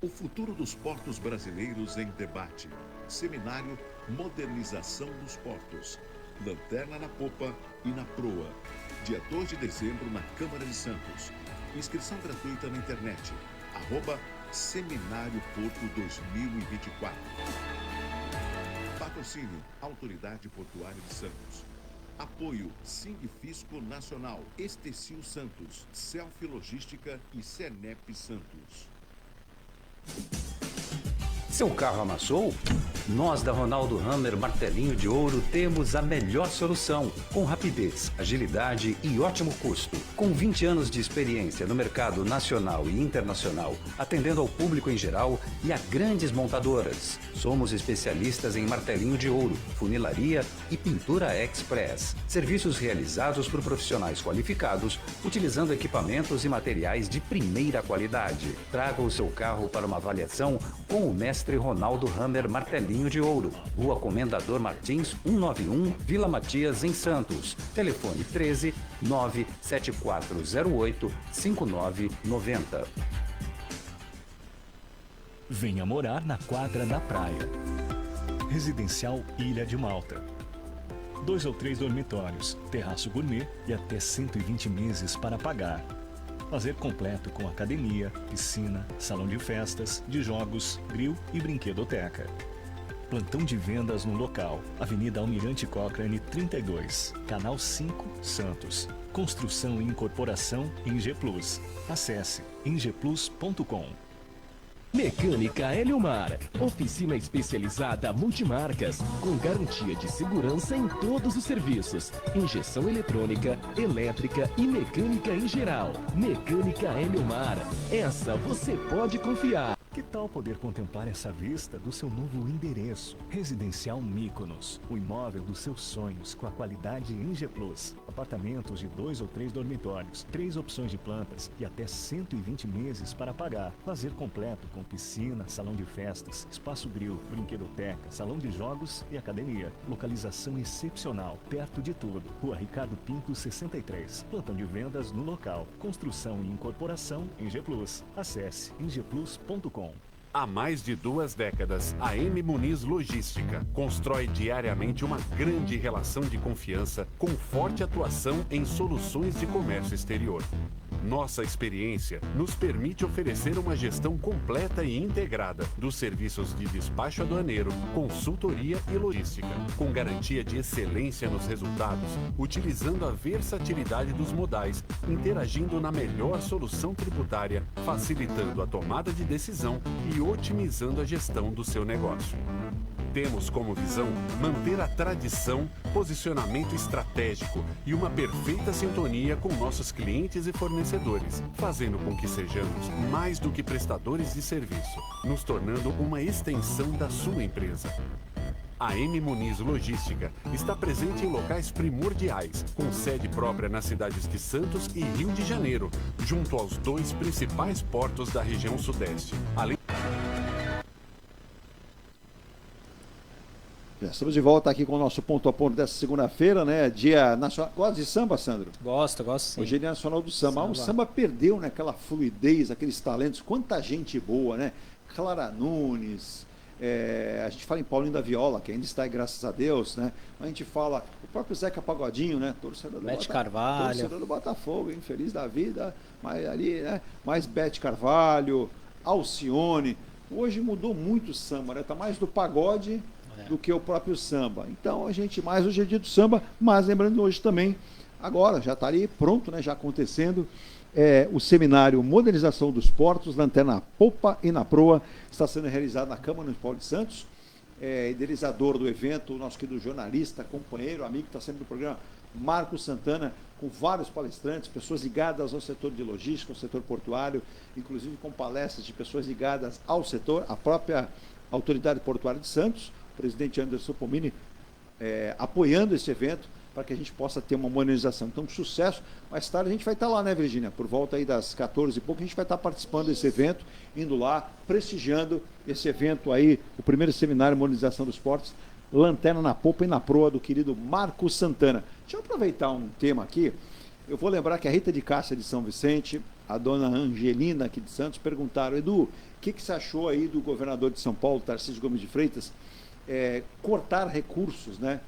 O futuro dos portos brasileiros em debate. Seminário Modernização dos Portos. Lanterna na popa e na proa. Dia 2 de dezembro na Câmara de Santos. Inscrição gratuita na internet. @Seminário Porto 2024. Patrocínio Autoridade Portuária de Santos. Apoio Sindifisco Nacional, Estecil Santos, Selfie Logística e Senep Santos. Seu carro amassou? Nós da Ronaldo Hammer Martelinho de Ouro temos a melhor solução, com rapidez, agilidade e ótimo custo. Com 20 anos de experiência no mercado nacional e internacional, atendendo ao público em geral e a grandes montadoras. Somos especialistas em martelinho de ouro, funilaria e pintura express. Serviços realizados por profissionais qualificados, utilizando equipamentos e materiais de primeira qualidade. Traga o seu carro para uma avaliação com o mestre Ronaldo Hammer Martelinho de Ouro, Rua Comendador Martins, 191, Vila Matias, em Santos. Telefone 13 97408 5990. Venha morar na quadra da praia. Residencial Ilha de Malta. 2 ou 3 dormitórios, terraço gourmet e até 120 meses para pagar. Lazer completo com academia, piscina, salão de festas, de jogos, grill e brinquedoteca. Plantão de vendas no local. Avenida Almirante Cochrane 32, Canal 5, Santos. Construção e incorporação em G Plus. Acesse ingeplus.com. Mecânica Eliomar, oficina especializada multimarcas, com garantia de segurança em todos os serviços, injeção eletrônica, elétrica e mecânica em geral. Mecânica Eliomar, essa você pode confiar. Que tal poder contemplar essa vista do seu novo endereço? Residencial Mykonos, o imóvel dos seus sonhos com a qualidade em G Plus. Apartamentos de 2 ou 3 dormitórios, 3 opções de plantas e até 120 meses para pagar. Lazer completo com piscina, salão de festas, espaço grill, brinquedoteca, salão de jogos e academia. Localização excepcional, perto de tudo. Rua Ricardo Pinto 63. Plantão de vendas no local. Construção e incorporação em G Plus. Acesse ingeplus.com. Há mais de 2 décadas, a M Muniz Logística constrói diariamente uma grande relação de confiança com forte atuação em soluções de comércio exterior. Nossa experiência nos permite oferecer uma gestão completa e integrada dos serviços de despacho aduaneiro, consultoria e logística, com garantia de excelência nos resultados, utilizando a versatilidade dos modais, interagindo na melhor solução tributária, facilitando a tomada de decisão e otimizando a gestão do seu negócio. Temos como visão manter a tradição, posicionamento estratégico e uma perfeita sintonia com nossos clientes e fornecedores, fazendo com que sejamos mais do que prestadores de serviço, nos tornando uma extensão da sua empresa. A M Muniz Logística está presente em locais primordiais, com sede própria nas cidades de Santos e Rio de Janeiro, junto aos 2 principais portos da região sudeste. Estamos de volta aqui com o nosso ponto a ponto dessa segunda-feira, né? Dia nacional. Gosta de samba, Sandro? Gosto sim. Hoje é Dia Nacional do Samba. O samba perdeu, né, aquela fluidez, aqueles talentos. Quanta gente boa, né? Clara Nunes, a gente fala em Paulinho da Viola, que ainda está aí, graças a Deus, né? A gente fala o próprio Zeca Pagodinho, né? Torcedor do Bete Carvalho. Torcedor do Botafogo, infeliz da vida, mas ali, né? Mais Bete Carvalho, Alcione. Hoje mudou muito o samba, né? Tá mais do pagode do que o próprio samba. Então a gente mais hoje é dia do samba, mas lembrando hoje também, agora já está ali pronto, né, já acontecendo, o seminário Modernização dos Portos, Lanterna na Popa e na Proa, está sendo realizado na Câmara Municipal de Santos. Idealizador do evento, o nosso querido jornalista, companheiro, amigo, está sempre no programa, Marcos Santana, com vários palestrantes, pessoas ligadas ao setor de logística, ao setor portuário, inclusive com palestras de pessoas ligadas ao setor, a própria Autoridade Portuária de Santos, o presidente Anderson Pomini apoiando esse evento para que a gente possa ter uma modernização. Então, sucesso. Mais tarde a gente vai estar lá, né, Virgínia? Por volta aí das 14 e pouco, a gente vai estar participando desse evento, indo lá, prestigiando esse evento aí, o primeiro seminário Modernização dos Portos, Lanterna na Popa e na Proa, do querido Marcos Santana. Deixa eu aproveitar um tema aqui. Eu vou lembrar que a Rita de Cássia de São Vicente, a dona Angelina aqui de Santos, perguntaram: Edu, o que você achou aí do governador de São Paulo, Tarcísio Gomes de Freitas, cortar recursos, né,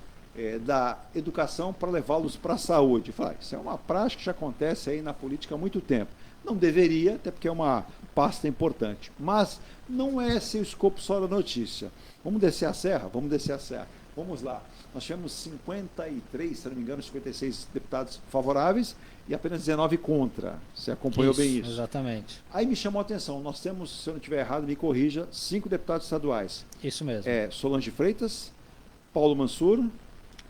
da educação para levá-los para a saúde? Eu falei, isso é uma prática que já acontece aí na política há muito tempo. Não deveria, até porque é uma pasta importante. Mas não é esse o escopo só da notícia. Vamos descer a serra? Vamos descer a serra. Vamos lá. Nós tivemos 53, se não me engano, 56 deputados favoráveis e apenas 19 contra. Você acompanhou bem isso? Exatamente. Aí me chamou a atenção, nós temos, se eu não estiver errado, me corrija, 5 deputados estaduais. Isso mesmo. Solange Freitas, Paulo Mansur,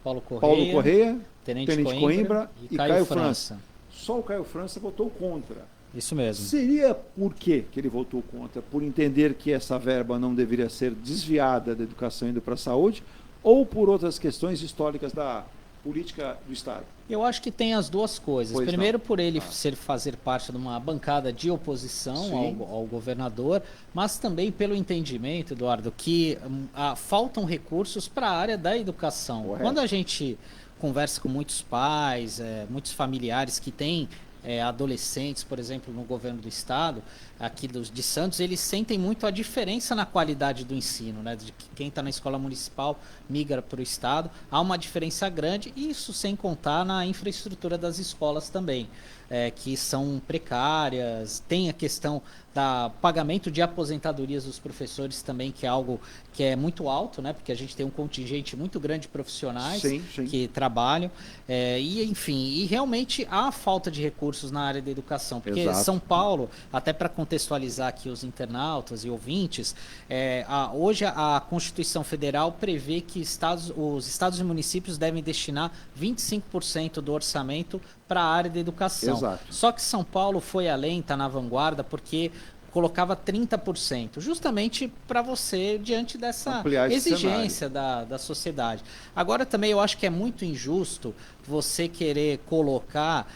Paulo Correia, Tenente Coimbra e Caio França. Só o Caio França votou contra. Isso mesmo. Seria por quê que ele votou contra? Por entender que essa verba não deveria ser desviada da educação indo para a saúde, ou por outras questões históricas da política do Estado? Eu acho que tem as duas coisas. Pois Primeiro, não. por ele fazer parte de uma bancada de oposição ao governador, mas também pelo entendimento, Eduardo, que faltam recursos para a área da educação. Correto. Quando a gente conversa com muitos pais, muitos familiares que têm adolescentes, por exemplo, no governo do estado, aqui de Santos, eles sentem muito a diferença na qualidade do ensino, né? De que quem está na escola municipal migra para o estado, há uma diferença grande, e isso sem contar na infraestrutura das escolas também, que são precárias, tem a questão da pagamento de aposentadorias dos professores também, que é algo que é muito alto, né? Porque a gente tem um contingente muito grande de profissionais que trabalham, e realmente há falta de recursos na área da educação, porque São Paulo, até para contextualizar aqui os internautas e ouvintes, hoje a Constituição Federal prevê que os estados e municípios devem destinar 25% do orçamento para a área da educação. Exato. Só que São Paulo foi além, está na vanguarda, porque colocava 30%, justamente para você, diante dessa exigência da sociedade. Agora também eu acho que é muito injusto você querer colocar,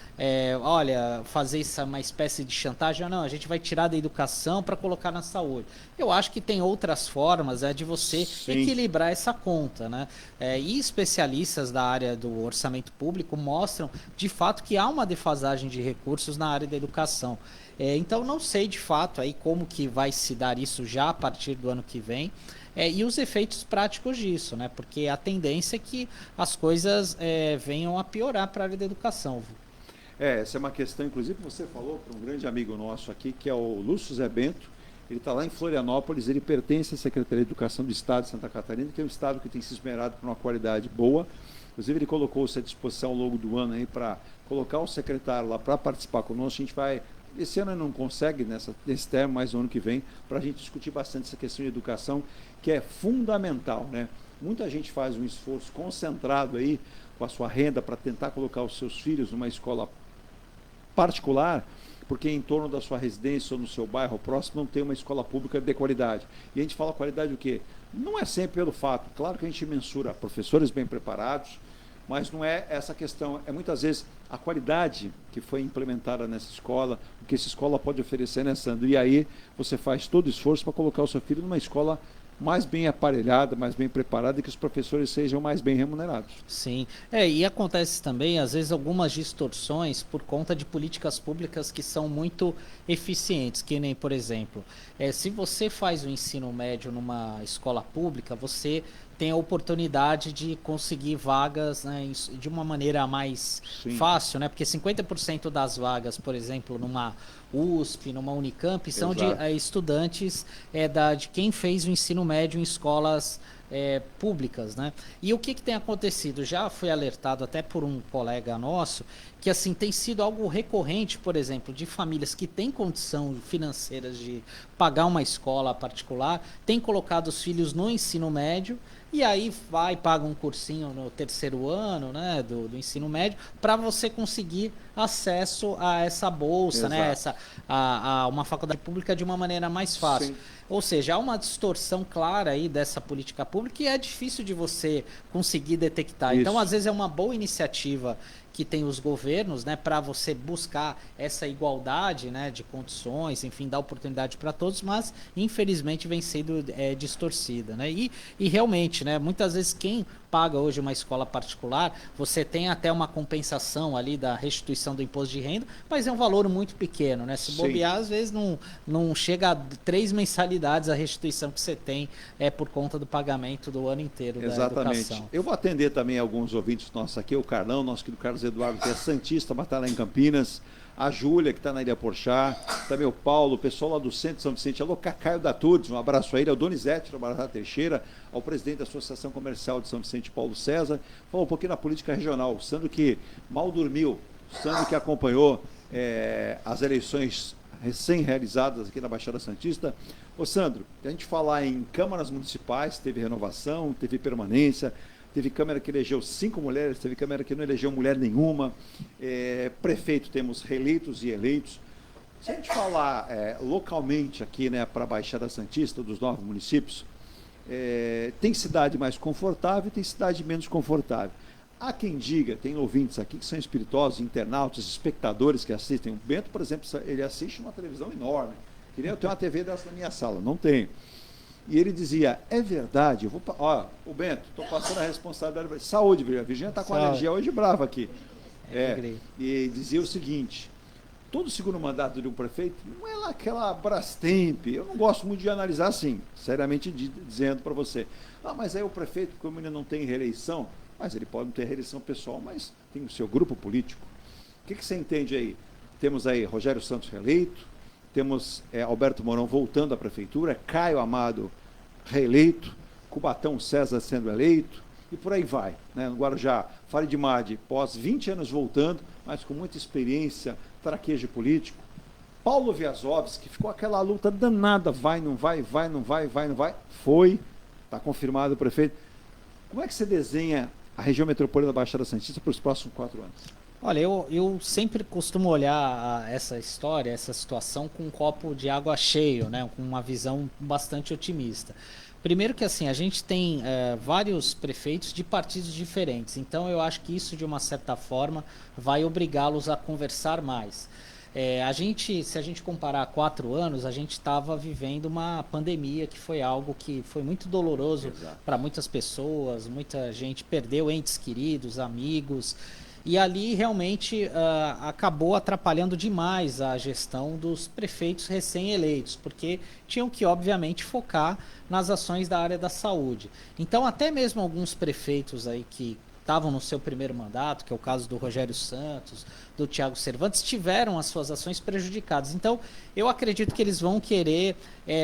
fazer uma espécie de chantagem, não, a gente vai tirar da educação para colocar na saúde. Eu acho que tem outras formas de você equilibrar essa conta, né? E especialistas da área do orçamento público mostram, de fato, que há uma defasagem de recursos na área da educação. Então não sei de fato aí como que vai se dar isso já a partir do ano que vem, e os efeitos práticos disso, né? Porque a tendência é que as coisas venham a piorar para a área da educação. Essa é uma questão, inclusive você falou para um grande amigo nosso aqui, que é o Lúcio Zé Bento. Ele está lá em Florianópolis, ele pertence à Secretaria de Educação do Estado de Santa Catarina, que é um estado que tem se esmerado por uma qualidade boa. Inclusive ele colocou-se à disposição ao longo do ano aí para colocar o secretário lá para participar conosco. A gente vai... Esse ano não consegue nesse termo, mas no ano que vem, para a gente discutir bastante essa questão de educação, que é fundamental, né? Muita gente faz um esforço concentrado aí com a sua renda para tentar colocar os seus filhos numa escola particular, porque em torno da sua residência ou no seu bairro próximo não tem uma escola pública de qualidade. E a gente fala qualidade o quê? Não é sempre pelo fato. Claro que a gente mensura professores bem preparados, mas não é essa questão, é muitas vezes a qualidade que foi implementada nessa escola, o que essa escola pode oferecer, né, Sandro? E aí você faz todo o esforço para colocar o seu filho numa escola mais bem aparelhada, mais bem preparada, e que os professores sejam mais bem remunerados. Sim, e acontece também, às vezes, algumas distorções por conta de políticas públicas que são muito eficientes, que nem, por exemplo, se você faz o ensino médio numa escola pública, você tem a oportunidade de conseguir vagas, né, de uma maneira mais fácil, né? Porque 50% das vagas, por exemplo, numa USP, numa Unicamp, são de estudantes de quem fez o ensino médio em escolas públicas, né? E o que tem acontecido? Já foi alertado até por um colega nosso que assim tem sido algo recorrente, por exemplo, de famílias que têm condição financeira de pagar uma escola particular, têm colocado os filhos no ensino médio e aí paga um cursinho no terceiro ano, né, do ensino médio, para você conseguir acesso a essa bolsa, né, a uma faculdade pública de uma maneira mais fácil. Sim. Ou seja, há uma distorção clara aí dessa política pública e é difícil de você conseguir detectar. Isso. Então, às vezes, é uma boa iniciativa que tem os governos, né, para você buscar essa igualdade, né, de condições, enfim, dar oportunidade para todos, mas infelizmente vem sendo distorcida, né? E realmente, né, muitas vezes quem paga hoje uma escola particular, você tem até uma compensação ali da restituição do imposto de renda, mas é um valor muito pequeno, né? Se bobear, às vezes não chega a 3 mensalidades a restituição que você tem por conta do pagamento do ano inteiro da educação. Eu vou atender também alguns ouvintes nossos aqui, o Carlão, nosso querido Carlos Eduardo, que é santista, mas está lá em Campinas, a Júlia, que está na Ilha Porchá, também o Paulo, o pessoal lá do Centro de São Vicente, alô, Cacaio da Turdes, um abraço a ele, ao Donizete, ao Barata Teixeira, ao presidente da Associação Comercial de São Vicente, Paulo César, falou um pouquinho na política regional, o Sandro que mal dormiu, o Sandro que acompanhou as eleições recém-realizadas aqui na Baixada Santista. Ô Sandro, a gente falar em câmaras municipais, teve renovação, teve permanência, teve Câmara que elegeu 5 mulheres, teve Câmara que não elegeu mulher nenhuma, prefeito temos reeleitos e eleitos. Se a gente falar localmente aqui, né, para a Baixada Santista, dos 9 municípios, tem cidade mais confortável e tem cidade menos confortável. Há quem diga, tem ouvintes aqui que são espirituosos, internautas, espectadores que assistem. O Bento, por exemplo, ele assiste uma televisão enorme. Queria eu ter uma TV dessa na minha sala, não tenho. E ele dizia, é verdade, o Bento, estou passando a responsabilidade. Saúde, Virgínia. A Virgínia está com a energia hoje brava aqui. E dizia o seguinte, todo segundo mandato de um prefeito não é lá aquela Brastemp. Eu não gosto muito de analisar assim, seriamente dizendo para você. Mas aí o prefeito, como ele não tem reeleição, mas ele pode não ter reeleição pessoal, mas tem o seu grupo político. O que você entende aí? Temos aí Rogério Santos reeleito, temos Alberto Mourão voltando à prefeitura, Caio Amado reeleito, Cubatão César sendo eleito, e por aí vai. Né? No Guarujá, Farid Madi, pós 20 anos voltando, mas com muita experiência, traquejo político. Paulo Viazovski, ficou aquela luta danada, vai, não vai, vai, não vai, vai, não vai. Foi, está confirmado o prefeito. Como é que você desenha a região metropolitana da Baixada Santista para os próximos 4 anos? Olha, eu sempre costumo olhar essa história, essa situação com um copo de água cheio, né? Com uma visão bastante otimista. Primeiro que assim, a gente tem vários prefeitos de partidos diferentes, então eu acho que isso de uma certa forma vai obrigá-los a conversar mais. Se a gente comparar 4 anos, a gente estava vivendo uma pandemia que foi algo que foi muito doloroso para muitas pessoas, muita gente perdeu entes queridos, amigos, e ali realmente acabou atrapalhando demais a gestão dos prefeitos recém-eleitos, porque tinham que, obviamente, focar nas ações da área da saúde. Então, até mesmo alguns prefeitos aí que estavam no seu primeiro mandato, que é o caso do Rogério Santos, do Thiago Cervantes, tiveram as suas ações prejudicadas. Então, eu acredito que eles vão querer,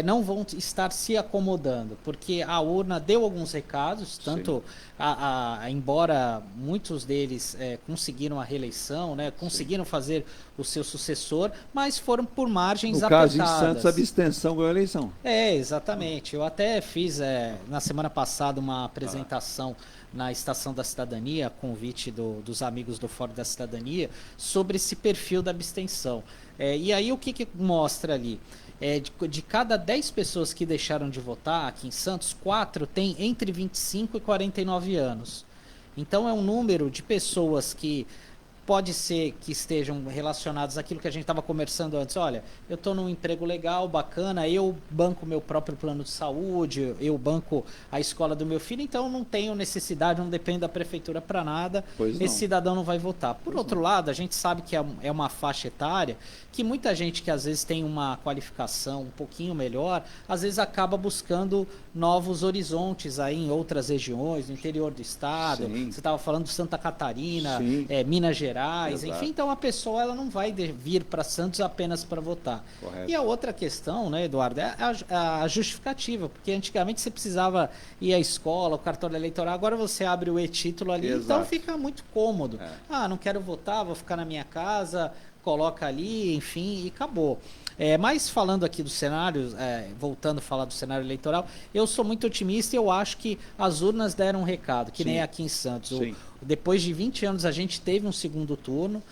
não vão estar se acomodando, porque a urna deu alguns recados, tanto embora muitos deles conseguiram a reeleição, né, conseguiram fazer o seu sucessor, mas foram por margens apertadas. No caso em Santos, a abstenção ganhou a eleição. Exatamente. Eu até fiz, na semana passada, uma apresentação na Estação da Cidadania, convite dos amigos do Fórum da Cidadania, sobre esse perfil da abstenção. E aí o que mostra ali? De cada 10 pessoas que deixaram de votar aqui em Santos, 4 têm entre 25 e 49 anos. Então é um número de pessoas que pode ser que estejam relacionados àquilo que a gente estava conversando antes. Olha, eu estou num emprego legal, bacana, eu banco meu próprio plano de saúde, eu banco a escola do meu filho, então eu não tenho necessidade, não dependo da prefeitura para nada, esse cidadão não vai votar. Por outro lado, a gente sabe que é uma faixa etária que muita gente que às vezes tem uma qualificação um pouquinho melhor, às vezes acaba buscando novos horizontes aí em outras regiões, no interior do estado. Sim. Você estava falando de Santa Catarina, Minas Gerais, enfim, então a pessoa ela não vai vir para Santos apenas para votar. Correto. E a outra questão, né, Eduardo, é a justificativa, porque antigamente você precisava ir à escola, o cartório eleitoral, agora você abre o e-título ali, então fica muito cômodo. Não quero votar, vou ficar na minha casa, coloca ali, enfim, e acabou. Mas falando aqui do cenário, voltando a falar do cenário eleitoral, eu sou muito otimista e eu acho que as urnas deram um recado, que nem aqui em Santos. Depois de 20 anos a gente teve um segundo turno,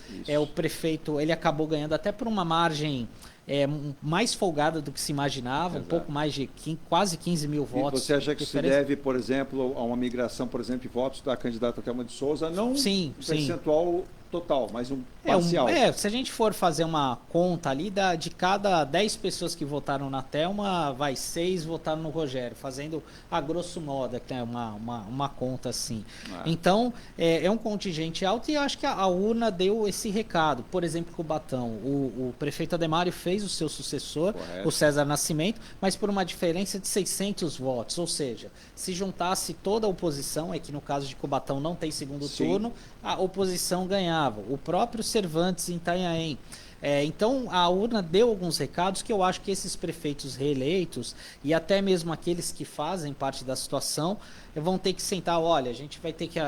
o prefeito ele acabou ganhando até por uma margem mais folgada do que se imaginava, um pouco mais de quase 15 mil votos. E você acha que se deve, por exemplo, a uma migração, por exemplo, de votos da candidata Thelma de Souza, não um percentual total, mas um parcial. Se a gente for fazer uma conta ali, de cada 10 pessoas que votaram na Thelma, 6 votaram no Rogério, fazendo a grosso modo, né, uma conta assim. Então, é um contingente alto e eu acho que a urna deu esse recado. Por exemplo, Cubatão, o prefeito Ademário fez o seu sucessor, o César Nascimento, mas por uma diferença de 600 votos, ou seja, se juntasse toda a oposição, que no caso de Cubatão não tem segundo turno, a oposição ganhava. O próprio Cervantes em Itanhaém Então a urna deu alguns recados que eu acho que esses prefeitos reeleitos e até mesmo aqueles que fazem parte da situação vão ter que sentar, olha, a gente vai ter que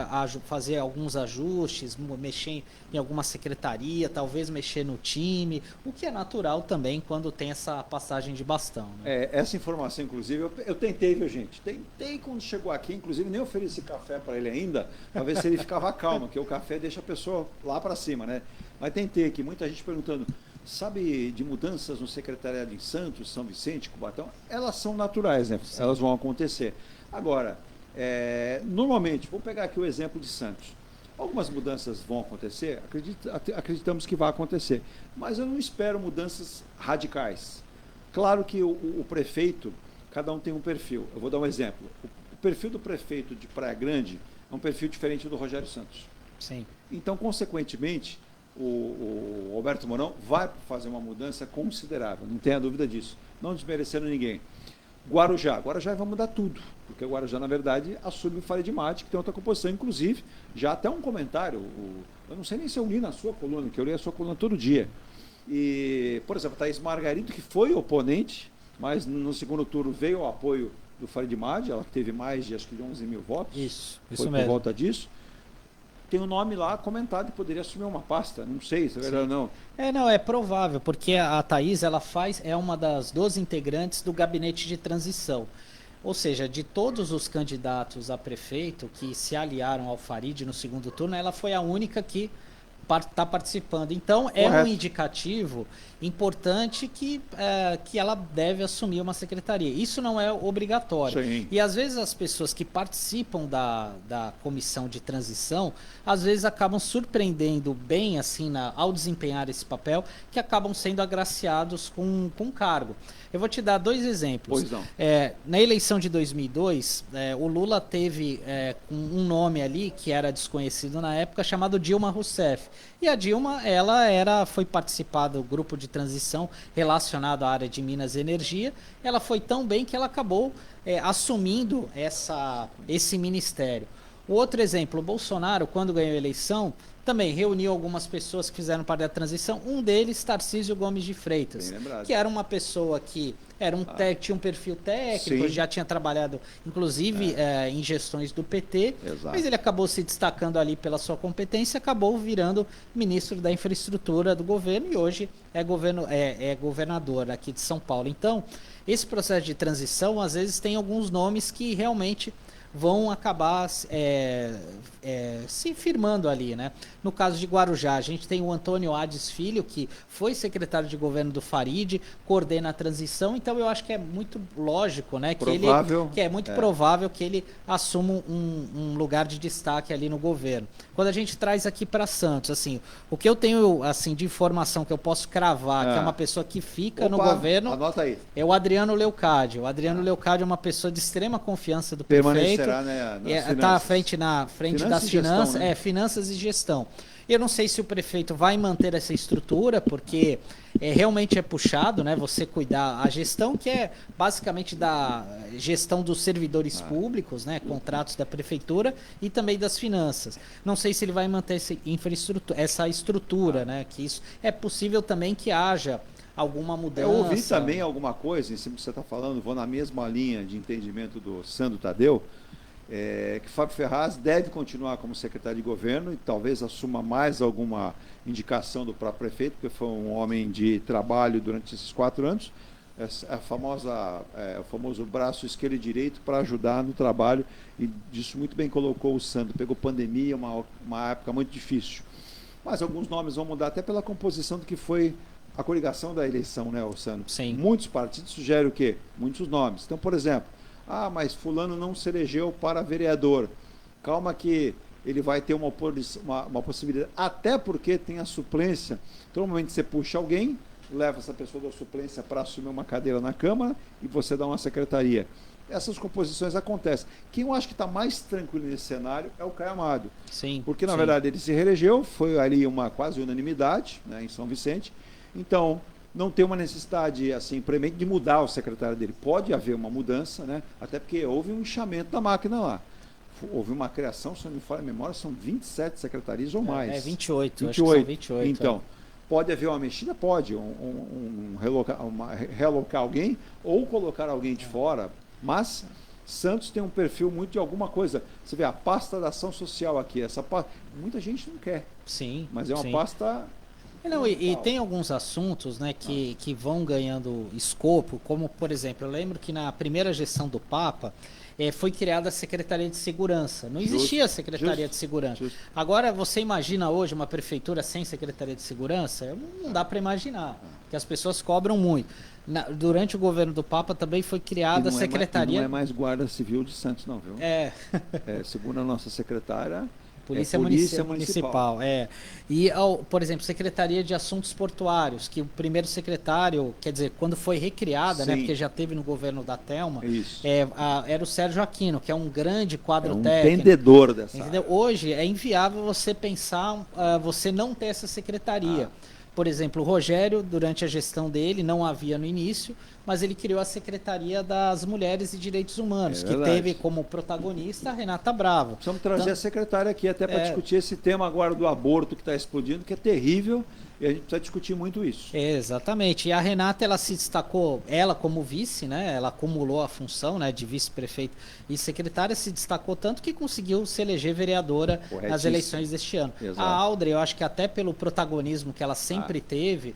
fazer alguns ajustes, mexer em alguma secretaria, talvez mexer no time, o que é natural também quando tem essa passagem de bastão. Né? Essa informação, inclusive, eu tentei, viu, gente? Tentei quando chegou aqui, inclusive nem ofereci café para ele ainda, para ver se ele ficava calmo, porque o café deixa a pessoa lá para cima, né? Mas tentei aqui, muita gente perguntando, sabe de mudanças no secretariado em Santos, São Vicente, Cubatão? Elas são naturais, né? Sim. Elas vão acontecer. Agora, normalmente, vou pegar aqui o exemplo de Santos. Algumas mudanças vão acontecer, acreditamos que vai acontecer, mas eu não espero mudanças radicais. Claro que o prefeito, cada um tem um perfil. Eu vou dar um exemplo. O perfil do prefeito de Praia Grande é um perfil diferente do Rogério Santos. Sim. Então, consequentemente, o Alberto Mourão vai fazer uma mudança considerável, não tenha dúvida disso. Não desmerecendo ninguém. Guarujá vai mudar tudo, porque o Guarujá, na verdade, assume o Farid Mate, que tem outra composição, inclusive, já até um comentário, eu não sei nem se eu li na sua coluna, que eu li a sua coluna todo dia. E, por exemplo, Thaís Margarito, que foi oponente, mas no segundo turno veio o apoio do Farid Mate, ela teve mais de, acho que de 11 mil votos. Isso foi mesmo. Por volta disso. Tem um nome lá comentado que poderia assumir uma pasta, não sei se é verdade ou não. Não, é provável, porque a Thaís, é uma das 12 integrantes do gabinete de transição. Ou seja, de todos os candidatos a prefeito que se aliaram ao Farid no segundo turno, ela foi a única que está participando. Então, é um indicativo importante que ela deve assumir uma secretaria. Isso não é obrigatório. Sim. E, às vezes, as pessoas que participam da comissão de transição, às vezes acabam surpreendendo bem, assim, ao desempenhar esse papel, que acabam sendo agraciados com cargo. Eu vou te dar 2 exemplos. Pois não. Na eleição de 2002, o Lula teve um nome ali que era desconhecido na época, chamado Dilma Rousseff. E a Dilma, ela foi participar do grupo de transição relacionado à área de Minas e Energia. Ela foi tão bem que ela acabou assumindo esse ministério. O outro exemplo, o Bolsonaro, quando ganhou a eleição, também reuniu algumas pessoas que fizeram parte da transição. Um deles, Tarcísio Gomes de Freitas, que era uma pessoa que tinha um perfil técnico, já tinha trabalhado, inclusive, em gestões do PT, mas ele acabou se destacando ali pela sua competência, acabou virando ministro da infraestrutura do governo e hoje é governador aqui de São Paulo. Então, esse processo de transição, às vezes, tem alguns nomes que realmente vão acabar se firmando ali, né? No caso de Guarujá, a gente tem o Antônio Hades Filho, que foi secretário de governo do Farid, coordena a transição, então eu acho que é muito lógico, né? Provável que ele assuma um lugar de destaque ali no governo. Quando a gente traz aqui para Santos, assim, o que eu tenho assim de informação que eu posso cravar, que é uma pessoa que fica no governo, anota aí. É o Adriano Leocádio. O Adriano Leocádio é uma pessoa de extrema confiança do prefeito. Está à frente das finanças, né? Finanças e gestão. Eu não sei se o prefeito vai manter essa estrutura, porque realmente é puxado, né? Você cuidar a gestão, que é basicamente da gestão dos servidores públicos, né? Contratos da prefeitura e também das finanças. Não sei se ele vai manter essa estrutura, né? Que isso é possível também que haja alguma mudança. Eu ouvi também alguma coisa, em cima do que você está falando, vou na mesma linha de entendimento do Sandro Tadeu, que Fábio Ferraz deve continuar como secretário de governo e talvez assuma mais alguma indicação do próprio prefeito, porque foi um homem de trabalho durante esses 4 anos, o famoso braço esquerdo e direito para ajudar no trabalho, e disso muito bem colocou o Sandro. Pegou pandemia, uma época muito difícil. Mas alguns nomes vão mudar até pela composição do que foi a coligação da eleição, né, Sandro? Sim. Muitos partidos sugerem o quê? Muitos nomes. Então, por exemplo, mas fulano não se elegeu para vereador. Calma que ele vai ter uma possibilidade, até porque tem a suplência. Então, no momento que você puxa alguém, leva essa pessoa da suplência para assumir uma cadeira na Câmara e você dá uma secretaria. Essas composições acontecem. Quem eu acho que está mais tranquilo nesse cenário é o Caio Amado. Sim. Porque, na verdade, ele se reelegeu, foi ali uma quase unanimidade, né, em São Vicente. Então, não tem uma necessidade assim premente de mudar o secretário dele. Pode haver uma mudança, né? Até porque houve um inchamento da máquina lá. Houve uma criação, se não me falha a memória, são 27 secretarias ou mais. 28. 28. Acho que são 28. Então, Pode haver uma mexida? Pode. Realocar alguém ou colocar alguém de fora. Mas Santos tem um perfil muito de alguma coisa. Você vê a pasta da ação social aqui. Muita gente não quer. Sim. Mas é uma sim. pasta... Não, e tem alguns assuntos, né, que vão ganhando escopo, como, por exemplo, eu lembro que na primeira gestão do Papa foi criada a Secretaria de Segurança. Não existia a Secretaria de Segurança. Agora, você imagina hoje uma prefeitura sem Secretaria de Segurança? Não dá para imaginar, porque as pessoas cobram muito. Durante o governo do Papa também foi criada a Secretaria... Não é mais Guarda Civil de Santos, não, viu? Segundo a nossa secretária... Polícia Municipal. E, por exemplo, Secretaria de Assuntos Portuários, que o primeiro secretário, quer dizer, quando foi recriada, né, porque já teve no governo da Thelma, era o Sérgio Aquino, que é um grande quadro técnico. Entendedor dessa área. Hoje é inviável você pensar, você não ter essa secretaria. Por exemplo, o Rogério, durante a gestão dele, não havia no início, mas ele criou a Secretaria das Mulheres e Direitos Humanos, que teve como protagonista a Renata Bravo. Precisamos trazer a secretária aqui até para discutir esse tema agora do aborto que está explodindo, que é terrível, e a gente precisa discutir muito isso. Exatamente. E a Renata, ela se destacou, ela como vice, né? Ela acumulou a função, né, de vice-prefeita e secretária, se destacou tanto que conseguiu se eleger vereadora nas eleições deste ano. Exato. A Audrey, eu acho que até pelo protagonismo que ela sempre teve,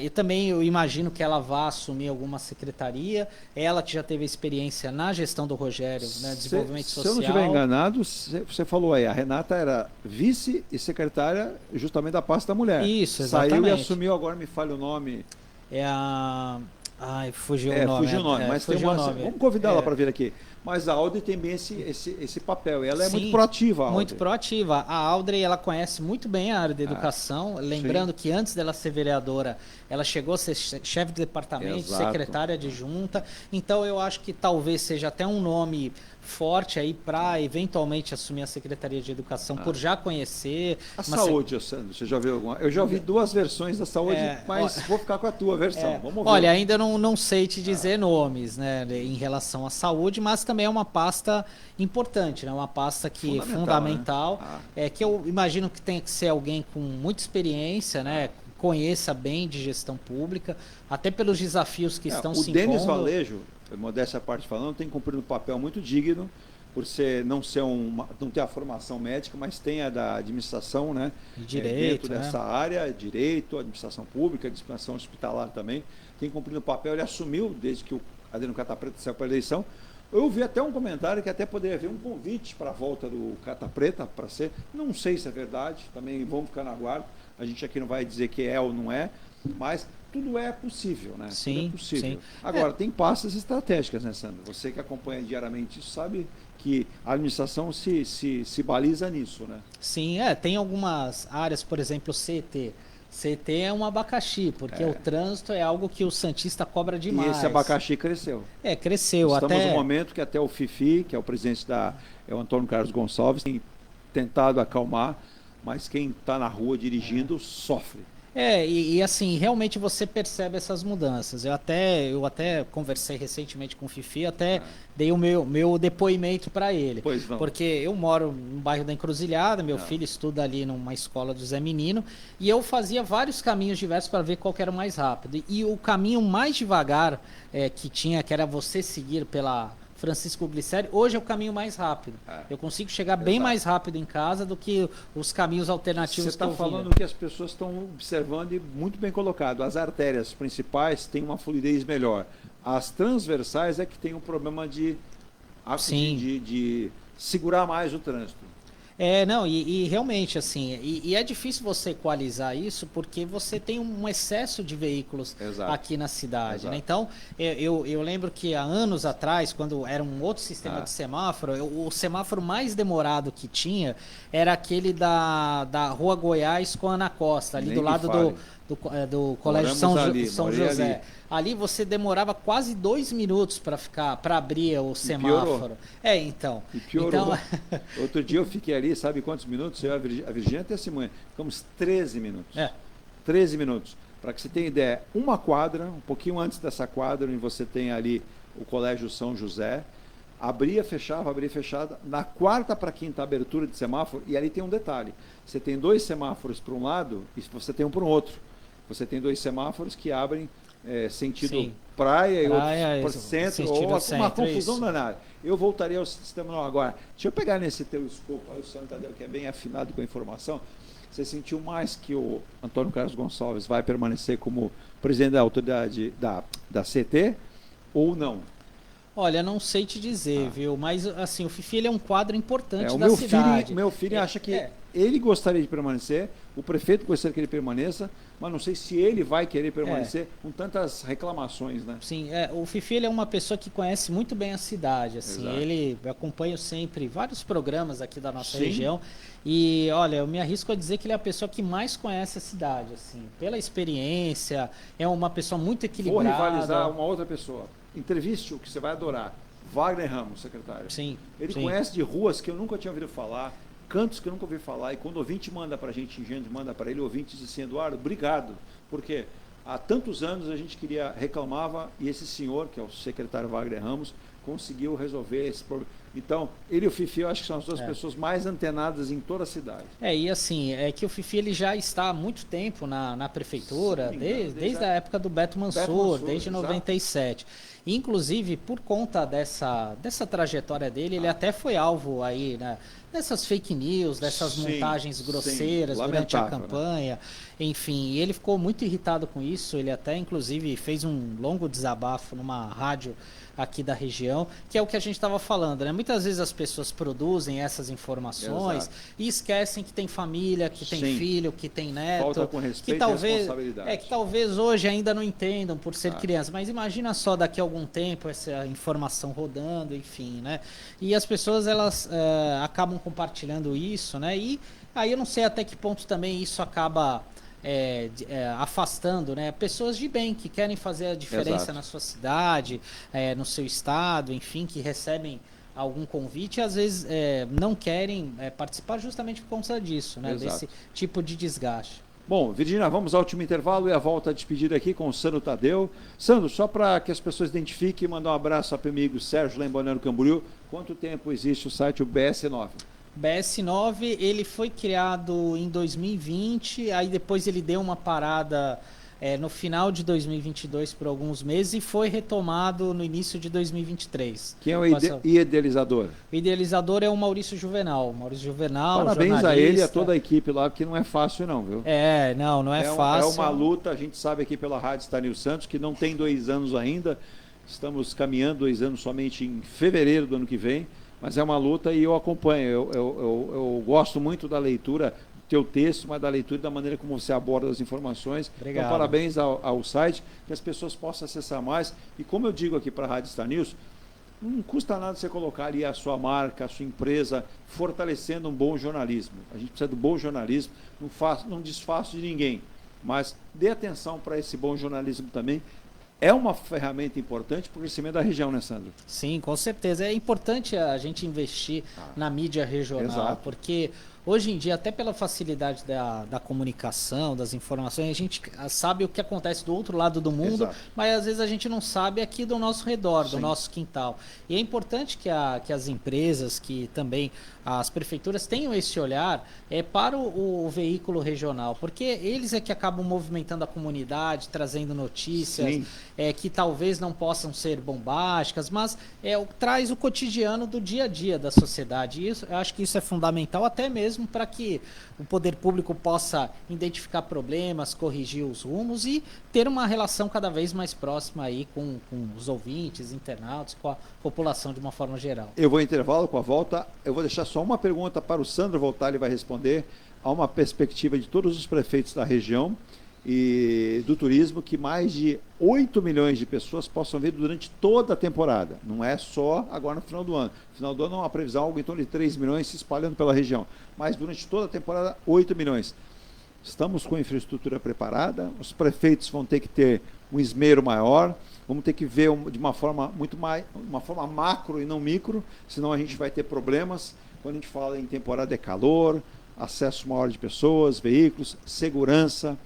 e também eu imagino que ela vá assumir alguma secretaria. Ela que já teve experiência na gestão do Rogério, né, desenvolvimento social. Se eu não estiver enganado, você falou aí, a Renata era vice e secretária justamente da pasta da mulher. Isso, exatamente. Saiu e assumiu, agora me falha o nome. É a... Ai, fugiu o nome. Fugiu o nome, mas tem uma... Vamos convidá-la para vir aqui. Mas a Audrey tem bem esse papel. Ela é muito proativa. Muito proativa. A Audrey, ela conhece muito bem a área da educação. Lembrando que antes dela ser vereadora, ela chegou a ser chefe de departamento, secretária adjunta. Então, eu acho que talvez seja até um nome forte aí para eventualmente assumir a Secretaria de Educação, por já conhecer. A saúde, Sandro, você já viu alguma? Eu já ouvi duas versões da saúde, mas vou ficar com a tua versão. Vamos ver. Olha, ainda não sei te dizer nomes, né, em relação à saúde, mas também é uma pasta importante, né? Uma pasta que fundamental, né? Que eu imagino que tem que ser alguém com muita experiência, né? Conheça bem de gestão pública, até pelos desafios que estão se impondo. O Denis Valejo, modéstia à parte falando, tem cumprido um papel muito digno, por não ter a formação médica, mas tem a da administração, né? Direito, dentro dessa área, direito, administração pública, administração hospitalar também, tem cumprido o papel. Ele assumiu, desde que o Adriano Cata Preta saiu para a eleição. Eu ouvi até um comentário que até poderia haver um convite para a volta do Cata Preta, para ser, não sei se é verdade, também vamos ficar na guarda, a gente aqui não vai dizer que é ou não é, mas tudo é possível, né? Sim, tudo é possível. Sim. Agora, tem pastas estratégicas, né, Sandro? Você que acompanha diariamente isso, sabe que a administração se baliza nisso, né? Sim, tem algumas áreas, por exemplo, CT. CT é um abacaxi, porque o trânsito é algo que o santista cobra demais. E esse abacaxi cresceu. Cresceu. Estamos num momento que até o FIFI, que é o presidente o Antônio Carlos Gonçalves, tem tentado acalmar, mas quem está na rua dirigindo sofre. E assim, realmente você percebe essas mudanças. Eu até conversei recentemente com o Fifi, até dei o meu depoimento para ele. Pois não. Porque eu moro no bairro da Encruzilhada, meu filho estuda ali numa escola do Zé Menino, e eu fazia vários caminhos diversos para ver qual que era o mais rápido. E o caminho mais devagar que era você seguir pela Francisco Glicério, hoje é o caminho mais rápido. Eu consigo chegar bem mais rápido em casa do que os caminhos alternativos. Você está falando que as pessoas estão observando e muito bem colocado. As artérias principais têm uma fluidez melhor. As transversais é que tem um problema de segurar mais o trânsito. E realmente, assim, e é difícil você equalizar isso porque você tem um excesso de veículos aqui na cidade, né? Então, eu lembro que há anos atrás, quando era um outro sistema de semáforo, o semáforo mais demorado que tinha era aquele da Rua Goiás com Ana Costa, ali do lado do Colégio São José. Ali você demorava quase 2 minutos para abrir o semáforo. Então. E piorou. Outro dia eu fiquei ali, sabe quantos minutos? Eu, a Virgínia e a Simone. Ficamos 13 minutos. 13 minutos. Para que você tenha ideia, uma quadra, um pouquinho antes dessa quadra, onde você tem ali o Colégio São José, abria, fechava. Na quarta para quinta abertura de semáforo, e ali tem um detalhe. Você tem 2 semáforos para um lado e você tem um para o outro. Você tem 2 semáforos que abrem sentido Sim. praia e Praia, outro centro, sentido ou centro, uma confusão isso. danada. Eu voltaria ao sistema normal. Agora, deixa eu pegar nesse teu escopo, aí o Sandro Tadeu, que é bem afinado com a informação. Você sentiu mais que o Antônio Carlos Gonçalves vai permanecer como presidente da autoridade da CT ou não? Olha, não sei te dizer, viu? Mas, assim, o Fifi ele é um quadro importante O da cidade. meu filho acha que ele gostaria de permanecer, o prefeito gostaria que ele permaneça, mas não sei se ele vai querer permanecer com tantas reclamações, né? Sim, o Fifi ele é uma pessoa que conhece muito bem a cidade, assim, eu acompanho sempre vários programas aqui da nossa região e, olha, eu me arrisco a dizer que ele é a pessoa que mais conhece a cidade, assim, pela experiência, é uma pessoa muito equilibrada. Vou rivalizar uma outra pessoa. Entreviste o que você vai adorar, Wagner Ramos, secretário. Sim. Ele conhece de ruas que eu nunca tinha ouvido falar, cantos que eu nunca ouvi falar, e quando o ouvinte manda para a gente, manda para ele, o ouvinte diz assim, Eduardo, obrigado, porque há tantos anos a gente reclamava, e esse senhor, que é o secretário Wagner Ramos, conseguiu resolver esse problema. Então, ele e o Fifi, eu acho que são as duas pessoas mais antenadas em toda a cidade. E assim, é que o Fifi ele já está há muito tempo na prefeitura, desde a época do Beto Mansur, desde 97. Inclusive, por conta dessa trajetória dele, ele até foi alvo aí, né, dessas fake news, dessas montagens grosseiras durante a campanha. Né? Enfim, ele ficou muito irritado com isso, ele até inclusive fez um longo desabafo numa rádio aqui da região, que é o que a gente estava falando, né? Muitas vezes as pessoas produzem essas informações e esquecem que tem família, que tem filho, que tem neto, falta com respeito que talvez, e responsabilidade. Que talvez hoje ainda não entendam por ser criança, mas imagina só daqui a algum tempo essa informação rodando, enfim, né? E as pessoas elas acabam compartilhando isso, né? E aí eu não sei até que ponto também isso acaba afastando, né, pessoas de bem que querem fazer a diferença na sua cidade, no seu estado, enfim, que recebem algum convite e às vezes não querem participar justamente por conta disso, né, desse tipo de desgaste. Bom, Virginia, vamos ao último intervalo e a volta a despedir aqui com o Sandro Tadeu. Sandro, só para que as pessoas identifiquem, mandar um abraço para o amigo Sérgio lá em Balneário Camboriú. Quanto tempo existe o site, o BS9? BS9, ele foi criado em 2020, aí depois ele deu uma parada no final de 2022 por alguns meses e foi retomado no início de 2023. Quem é o idealizador? O idealizador é o Maurício Juvenal. Parabéns a ele e a toda a equipe lá, porque não é fácil não, viu? Não é fácil. É uma luta, a gente sabe aqui pela Rádio Estanil Santos, que não tem 2 anos ainda, estamos caminhando 2 anos somente em fevereiro do ano que vem, mas é uma luta e eu acompanho, eu gosto muito da leitura do teu texto, mas da leitura e da maneira como você aborda as informações. Obrigado. Então, parabéns ao site, que as pessoas possam acessar mais. E como eu digo aqui para a Rádio Star News, não custa nada você colocar ali a sua marca, a sua empresa, fortalecendo um bom jornalismo. A gente precisa do bom jornalismo, não desfaço de ninguém, mas dê atenção para esse bom jornalismo também. É uma ferramenta importante para o crescimento da região, né, Sandro? Sim, com certeza. É importante a gente investir na mídia regional, porque hoje em dia, até pela facilidade da comunicação, das informações, a gente sabe o que acontece do outro lado do mundo, mas às vezes a gente não sabe aqui do nosso redor, do nosso quintal. E é importante que as empresas, que também as prefeituras tenham esse olhar para o veículo regional, porque eles é que acabam movimentando a comunidade, trazendo notícias que talvez não possam ser bombásticas, mas traz o cotidiano do dia a dia da sociedade. E eu acho que isso é fundamental até mesmo para que o poder público possa identificar problemas, corrigir os rumos e ter uma relação cada vez mais próxima aí com os ouvintes, internautas, com a população de uma forma geral. Eu vou intervalo com a volta, eu vou deixar só uma pergunta para o Sandro voltar, ele vai responder. Há uma perspectiva de todos os prefeitos da região e do turismo que mais de 8 milhões de pessoas possam vir durante toda a temporada. Não é só agora no final do ano. No final do ano é uma previsão algo em torno de 3 milhões se espalhando pela região. Mas durante toda a temporada, 8 milhões. Estamos com a infraestrutura preparada, os prefeitos vão ter que ter um esmero maior, vamos ter que ver de uma forma muito mais, uma forma macro e não micro, senão a gente vai ter problemas. Quando a gente fala em temporada de calor, acesso maior de pessoas, veículos, segurança.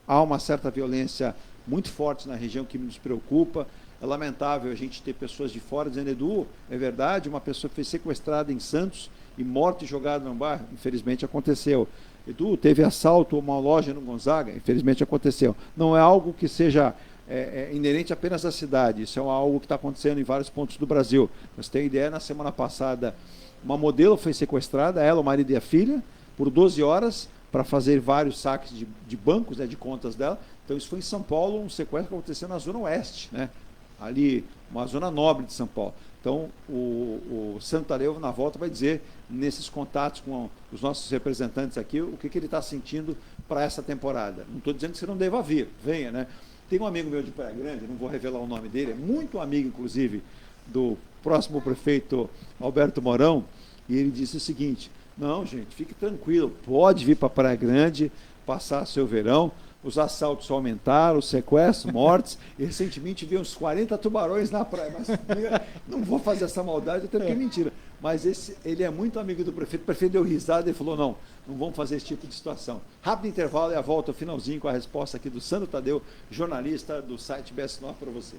Há uma certa violência muito forte na região que nos preocupa. É lamentável a gente ter pessoas de fora dizendo, Edu, é verdade, uma pessoa foi sequestrada em Santos e morta e jogada no bairro. Infelizmente aconteceu. Edu, teve assalto a uma loja no Gonzaga, infelizmente aconteceu. Não é algo que seja inerente apenas à cidade, isso é algo que está acontecendo em vários pontos do Brasil. Você tem ideia, na semana passada, uma modelo foi sequestrada, ela, o marido e a filha, por 12 horas, para fazer vários saques de bancos, né, de contas dela. Então isso foi em São Paulo, um sequestro que aconteceu na Zona Oeste, né? Ali, uma zona nobre de São Paulo. Então, o Sandro Tadeu, na volta, vai dizer, nesses contatos com os nossos representantes aqui, o que ele está sentindo para essa temporada. Não estou dizendo que você não deva vir, venha, né? Tem um amigo meu de Praia Grande, não vou revelar o nome dele, é muito amigo, inclusive, do próximo prefeito Alberto Mourão, e ele disse o seguinte: não, gente, fique tranquilo, pode vir para Praia Grande, passar seu verão. Os assaltos aumentaram, os sequestros, mortes, e recentemente vi uns 40 tubarões na praia, mas não vou fazer essa maldade, até porque é mentira. Mas ele é muito amigo do prefeito, o prefeito deu risada e falou, não vamos fazer esse tipo de situação. Rápido intervalo e a volta, finalzinho, com a resposta aqui do Sandro Tadeu, jornalista do site BS9 para você.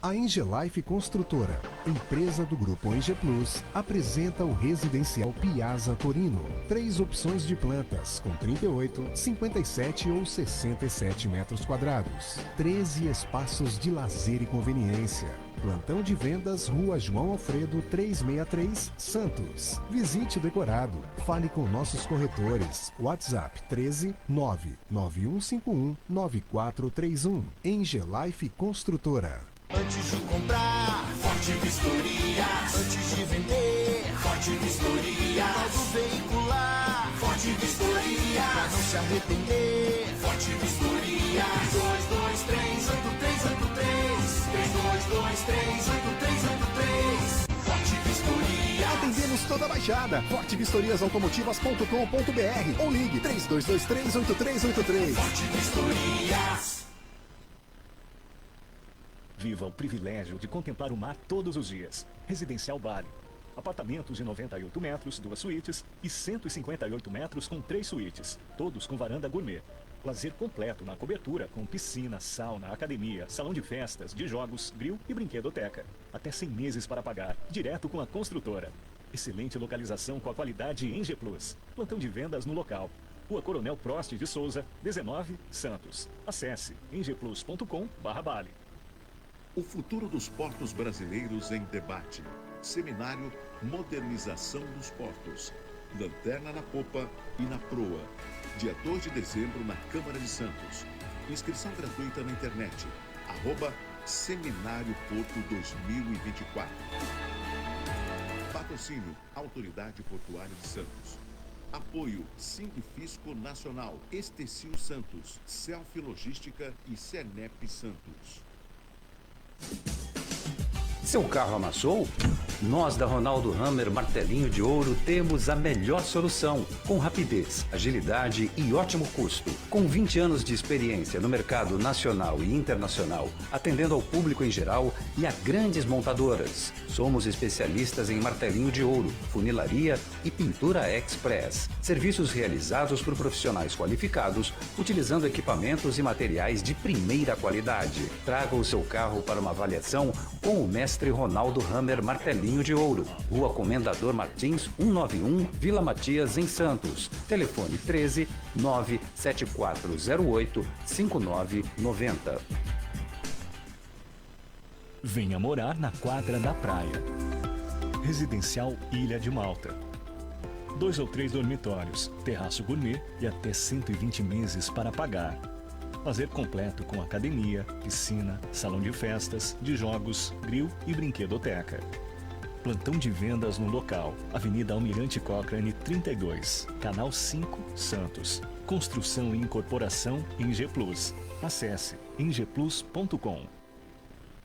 A Engelife Construtora, empresa do Grupo Enge Plus, apresenta o residencial Piazza Torino. 3 opções de plantas, com 38, 57 ou 67 metros quadrados. 13 espaços de lazer e conveniência. Plantão de vendas, Rua João Alfredo, 363, Santos. Visite o decorado. Fale com nossos corretores. WhatsApp 13 99151 9431. Engelife Construtora. Antes de comprar, Forte Vistoria. Antes de vender, Forte Vistoria. Novo veicular, Forte Vistoria. Pra não se arrepender, Forte Vistoria. 322383. 322383. Forte Vistoria. Atendemos toda a Baixada. fortevistoriasautomotivas.com.br ou ligue 32238383. Forte Vistorias. Viva o privilégio de contemplar o mar todos os dias. Residencial Bali. Apartamentos de 98 metros, 2 suítes e 158 metros com 3 suítes, todos com varanda gourmet. Lazer completo na cobertura com piscina, sauna, academia, salão de festas, de jogos, grill e brinquedoteca. Até 100 meses para pagar, direto com a construtora. Excelente localização com a qualidade Enge Plus. Plantão de vendas no local. Rua Coronel Prost de Souza, 19, Santos. Acesse engeplus.com/Bali. O futuro dos portos brasileiros em debate. Seminário Modernização dos Portos. Lanterna na popa e na proa. Dia 2 de dezembro na Câmara de Santos. Inscrição gratuita na internet. @Seminário Porto 2024. Patrocínio Autoridade Portuária de Santos. Apoio Sindifisco Nacional, Estecil Santos, Selfie Logística e Senep Santos. Seu carro amassou? Nós da Ronaldo Hammer Martelinho de Ouro temos a melhor solução, com rapidez, agilidade e ótimo custo. Com 20 anos de experiência no mercado nacional e internacional, atendendo ao público em geral e a grandes montadoras. Somos especialistas em martelinho de ouro, funilaria e pintura express. Serviços realizados por profissionais qualificados, utilizando equipamentos e materiais de primeira qualidade. Traga o seu carro para uma avaliação com o mestre Ronaldo Hammer Martelinho de Ouro. Rua Comendador Martins, 191, Vila Matias, em Santos. Telefone 13 97408 5990. Venha morar na quadra da praia. Residencial Ilha de Malta. 2 ou 3 dormitórios, terraço gourmet e até 120 meses para pagar. Lazer completo com academia, piscina, salão de festas, de jogos, grill e brinquedoteca. Plantão de vendas no local. Avenida Almirante Cochrane 32, Canal 5, Santos. Construção e incorporação Enge Plus. Acesse engeplus.com.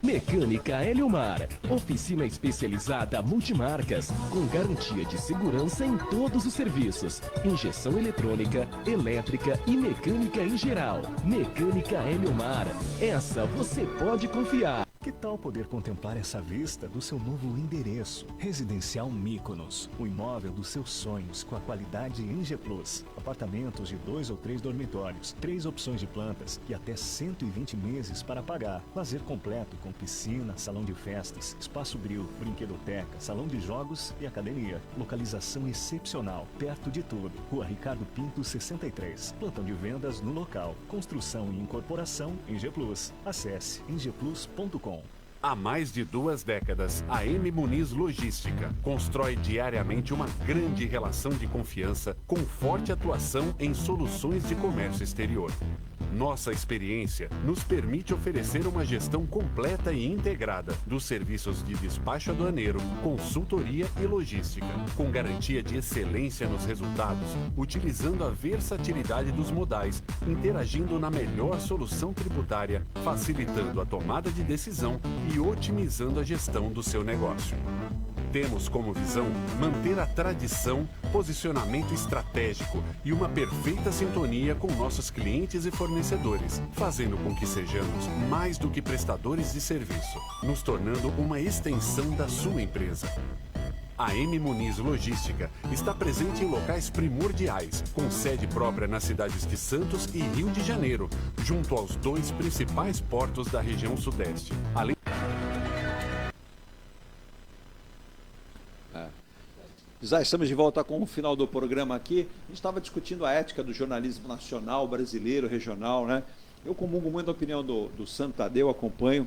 Mecânica Eliomar, oficina especializada multimarcas, com garantia de segurança em todos os serviços, injeção eletrônica, elétrica e mecânica em geral. Mecânica Eliomar, essa você pode confiar. Que tal poder contemplar essa vista do seu novo endereço? Residencial Mykonos, o imóvel dos seus sonhos com a qualidade Enge Plus. apartamentos de 2 ou 3 dormitórios, 3 opções de plantas e até 120 meses para pagar. Lazer completo com piscina, salão de festas, espaço grill, brinquedoteca, salão de jogos e academia. Localização excepcional, perto de tudo. Rua Ricardo Pinto, 63. Plantão de vendas no local. Construção e incorporação Eng Plus. Acesse engplus.com. Há mais de 2 décadas, a M Muniz Logística constrói diariamente uma grande relação de confiança com forte atuação em soluções de comércio exterior. Nossa experiência nos permite oferecer uma gestão completa e integrada dos serviços de despacho aduaneiro, consultoria e logística, com garantia de excelência nos resultados, utilizando a versatilidade dos modais, interagindo na melhor solução tributária, facilitando a tomada de decisão e otimizando a gestão do seu negócio. Temos como visão manter a tradição, posicionamento estratégico e uma perfeita sintonia com nossos clientes e fornecedores, fazendo com que sejamos mais do que prestadores de serviço, nos tornando uma extensão da sua empresa. A M Muniz Logística está presente em locais primordiais, com sede própria nas cidades de Santos e Rio de Janeiro, junto aos 2 principais portos da região sudeste. Além Já estamos de volta com o final do programa aqui. A gente estava discutindo a ética do jornalismo nacional, brasileiro, regional, né? Eu comungo muito a opinião do Sandro Tadeu, acompanho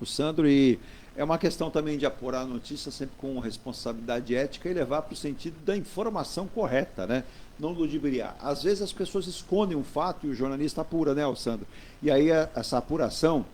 o Sandro, e é uma questão também de apurar a notícia sempre com responsabilidade ética e levar para o sentido da informação correta, né? Não ludibriar. Às vezes as pessoas escondem um fato e o jornalista apura, né, Sandro? E aí essa apuração,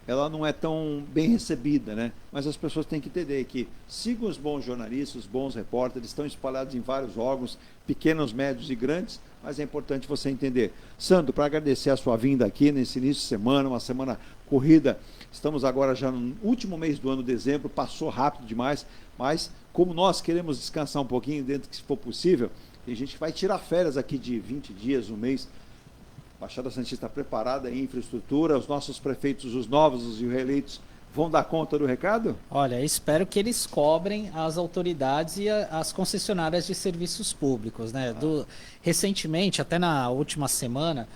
ela não é tão bem recebida, né? Mas as pessoas têm que entender que sigam os bons jornalistas, os bons repórteres, estão espalhados em vários órgãos, pequenos, médios e grandes, mas é importante você entender. Sandro, para agradecer a sua vinda aqui nesse início de semana, uma semana corrida, estamos agora já no último mês do ano, dezembro, passou rápido demais, mas como nós queremos descansar um pouquinho dentro que se for possível, tem gente que vai tirar férias aqui de 20 dias, um mês. Baixada Santista preparada em infraestrutura, os nossos prefeitos, os novos, os reeleitos, vão dar conta do recado? Olha, espero que eles cobrem as autoridades e as concessionárias de serviços públicos, né? Recentemente, até na última semana,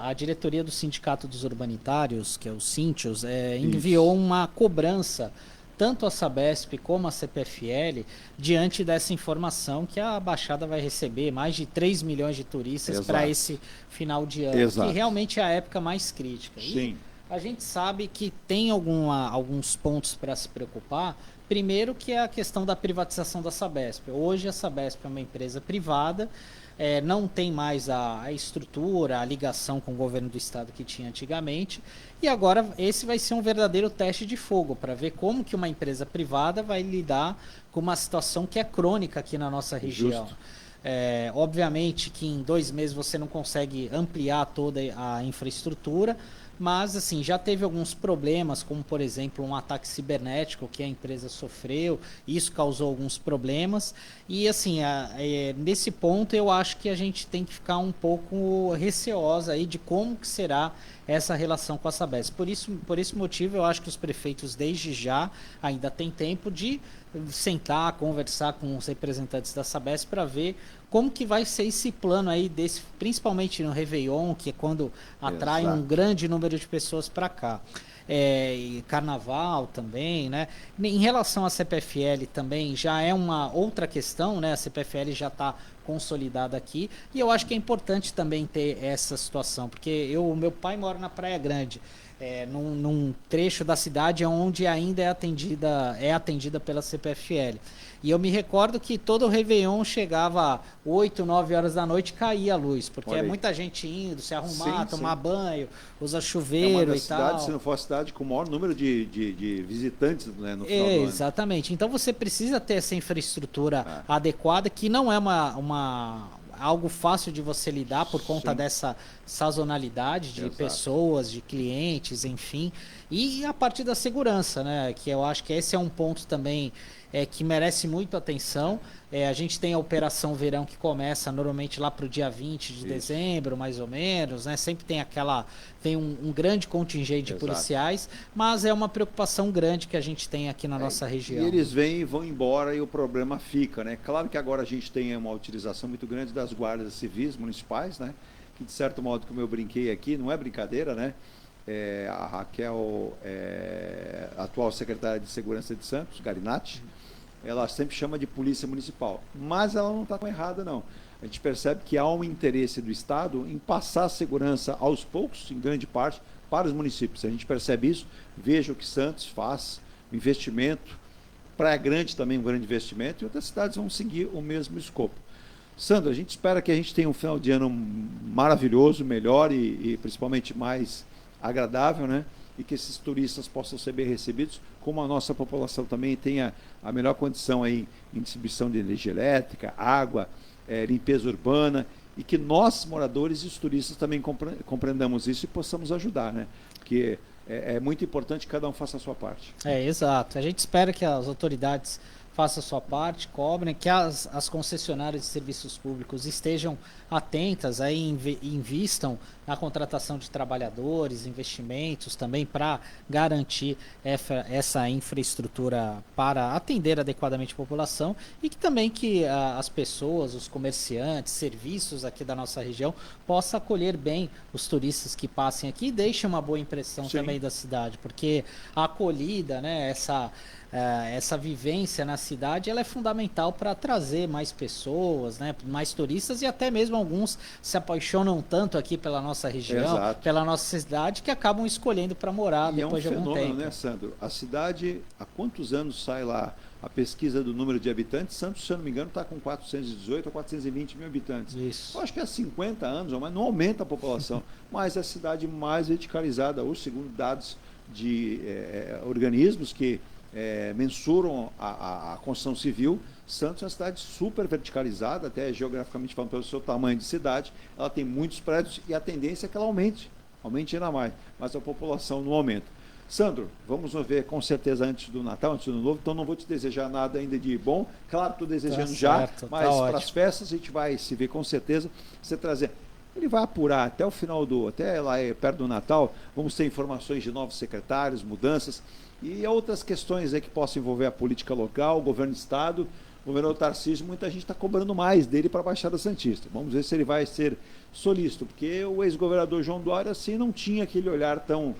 a diretoria do Sindicato dos Urbanitários, que é o Sintios, enviou uma cobrança tanto a Sabesp como a CPFL, diante dessa informação que a Baixada vai receber mais de 3 milhões de turistas para esse final de ano, que realmente é a época mais crítica. Sim. E a gente sabe que tem alguns pontos para se preocupar. Primeiro, que é a questão da privatização da Sabesp. Hoje a Sabesp é uma empresa privada, não tem mais a estrutura, a ligação com o governo do estado que tinha antigamente, e agora esse vai ser um verdadeiro teste de fogo para ver como que uma empresa privada vai lidar com uma situação que é crônica aqui na nossa região. Obviamente que em 2 meses você não consegue ampliar toda a infraestrutura, mas assim, já teve alguns problemas, como por exemplo um ataque cibernético que a empresa sofreu, isso causou alguns problemas, e assim, nesse ponto eu acho que a gente tem que ficar um pouco receosa aí de como que será essa relação com a Sabesp. Por esse motivo eu acho que os prefeitos desde já ainda têm tempo de sentar, conversar com os representantes da Sabesp para ver como que vai ser esse plano aí, principalmente no Réveillon, que é quando atrai um grande número de pessoas para cá. E carnaval também, né? Em relação à CPFL também já é uma outra questão, né? A CPFL já está consolidada aqui, e eu acho que é importante também ter essa situação, porque meu pai mora na Praia Grande, num trecho da cidade onde ainda é atendida pela CPFL. E eu me recordo que todo o Réveillon chegava 8, 9 horas da noite e caía a luz, porque é muita gente indo, se arrumar, tomar banho, usar chuveiro e tal. Se não for a cidade com o maior número de visitantes, né, no final do ano. Exatamente. Então você precisa ter essa infraestrutura adequada, que não é algo fácil de você lidar por conta dessa sazonalidade de pessoas, de clientes, enfim. E a parte da segurança, né? Que eu acho que esse é um ponto também que merece muito atenção. A gente tem a Operação Verão que começa normalmente lá para o dia 20 de dezembro, mais ou menos, né? Sempre tem um grande contingente de policiais, mas é uma preocupação grande que a gente tem aqui na nossa região. E eles vêm e vão embora e o problema fica, né? Claro que agora a gente tem uma utilização muito grande das guardas civis municipais, né? Que de certo modo, como eu brinquei aqui, não é brincadeira, né? A Raquel, atual secretária de Segurança de Santos, Garinatti, ela sempre chama de polícia municipal, mas ela não está tão errada, não. A gente percebe que há um interesse do Estado em passar a segurança aos poucos, em grande parte, para os municípios. A gente percebe isso, veja o que Santos faz, o investimento, Praia Grande também um grande investimento, e outras cidades vão seguir o mesmo escopo. Sandro, a gente espera que a gente tenha um final de ano maravilhoso, melhor e principalmente mais agradável, né? E que esses turistas possam ser bem recebidos, como a nossa população também tenha a melhor condição aí em distribuição de energia elétrica, água, limpeza urbana, e que nós, moradores e os turistas, também compreendamos isso e possamos ajudar, né? Porque é muito importante que cada um faça a sua parte. Exato. A gente espera que as autoridades façam a sua parte, cobrem, que as concessionárias de serviços públicos estejam atentas, invistam na contratação de trabalhadores, investimentos também para garantir essa infraestrutura para atender adequadamente a população e que também as pessoas, os comerciantes, serviços aqui da nossa região possam acolher bem os turistas que passem aqui e deixem uma boa impressão também da cidade, porque a acolhida, né, essa vivência na cidade, ela é fundamental para trazer mais pessoas, né, mais turistas, e até mesmo alguns se apaixonam tanto aqui pela nossa região, pela nossa cidade, que acabam escolhendo para morar depois de algum tempo. É um fenômeno, né, Sandro? A cidade, há quantos anos sai lá a pesquisa do número de habitantes? Santos, se eu não me engano, está com 418 ou 420 mil habitantes. Isso. Eu acho que há 50 anos, mas não aumenta a população, mas é a cidade mais verticalizada, ou segundo dados de organismos que mensuram a construção civil. Santos é uma cidade super verticalizada, até geograficamente falando, pelo seu tamanho de cidade. Ela tem muitos prédios e a tendência é que ela aumente ainda mais, mas a população não aumenta. Sandro, vamos nos ver com certeza antes do Natal, antes do Ano Novo, então não vou te desejar nada ainda de bom, claro, estou desejando mas para as festas a gente vai se ver com certeza. Você trazer, ele vai apurar até o final até lá perto do Natal, vamos ter informações de novos secretários, mudanças e outras questões aí que possam envolver a política local, o governo do estado. O governador Tarcísio, muita gente está cobrando mais dele para a Baixada Santista. Vamos ver se ele vai ser solícito, porque o ex-governador João Dória assim não tinha aquele olhar tão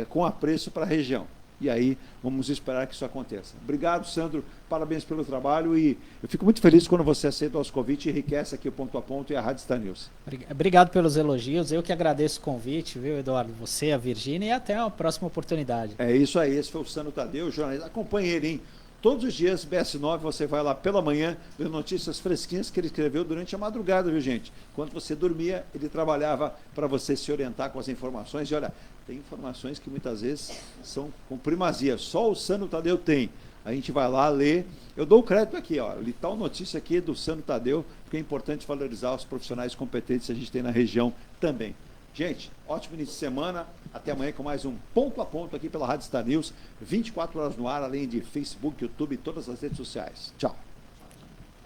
com apreço para a região. E aí vamos esperar que isso aconteça. Obrigado, Sandro, parabéns pelo trabalho e eu fico muito feliz quando você aceita o nosso convite e enriquece aqui o Ponto a Ponto e a Rádio Star News. Obrigado pelos elogios, eu que agradeço o convite, viu, Eduardo? Você, a Virgínia, e até a próxima oportunidade. É isso aí, esse foi o Sandro Tadeu, jornalista. Acompanhe ele, hein? Todos os dias, BS9, você vai lá pela manhã, ver notícias fresquinhas que ele escreveu durante a madrugada, viu, gente? Quando você dormia, ele trabalhava para você se orientar com as informações. E olha, tem informações que muitas vezes são com primazia. Só o Sandro Tadeu tem. A gente vai lá, lê. Eu dou o crédito aqui, ó. Li tal notícia aqui do Sandro Tadeu, porque é importante valorizar os profissionais competentes que a gente tem na região também. Gente, ótimo início de semana. Até amanhã com mais um Ponto a Ponto aqui pela Rádio Star News. 24 horas no ar, além de Facebook, YouTube e todas as redes sociais. Tchau.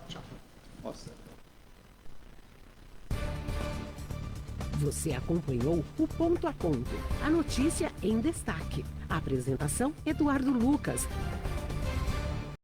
Tchau. Nossa. Você acompanhou o Ponto a Ponto, a notícia em destaque. A apresentação, Eduardo Lucas.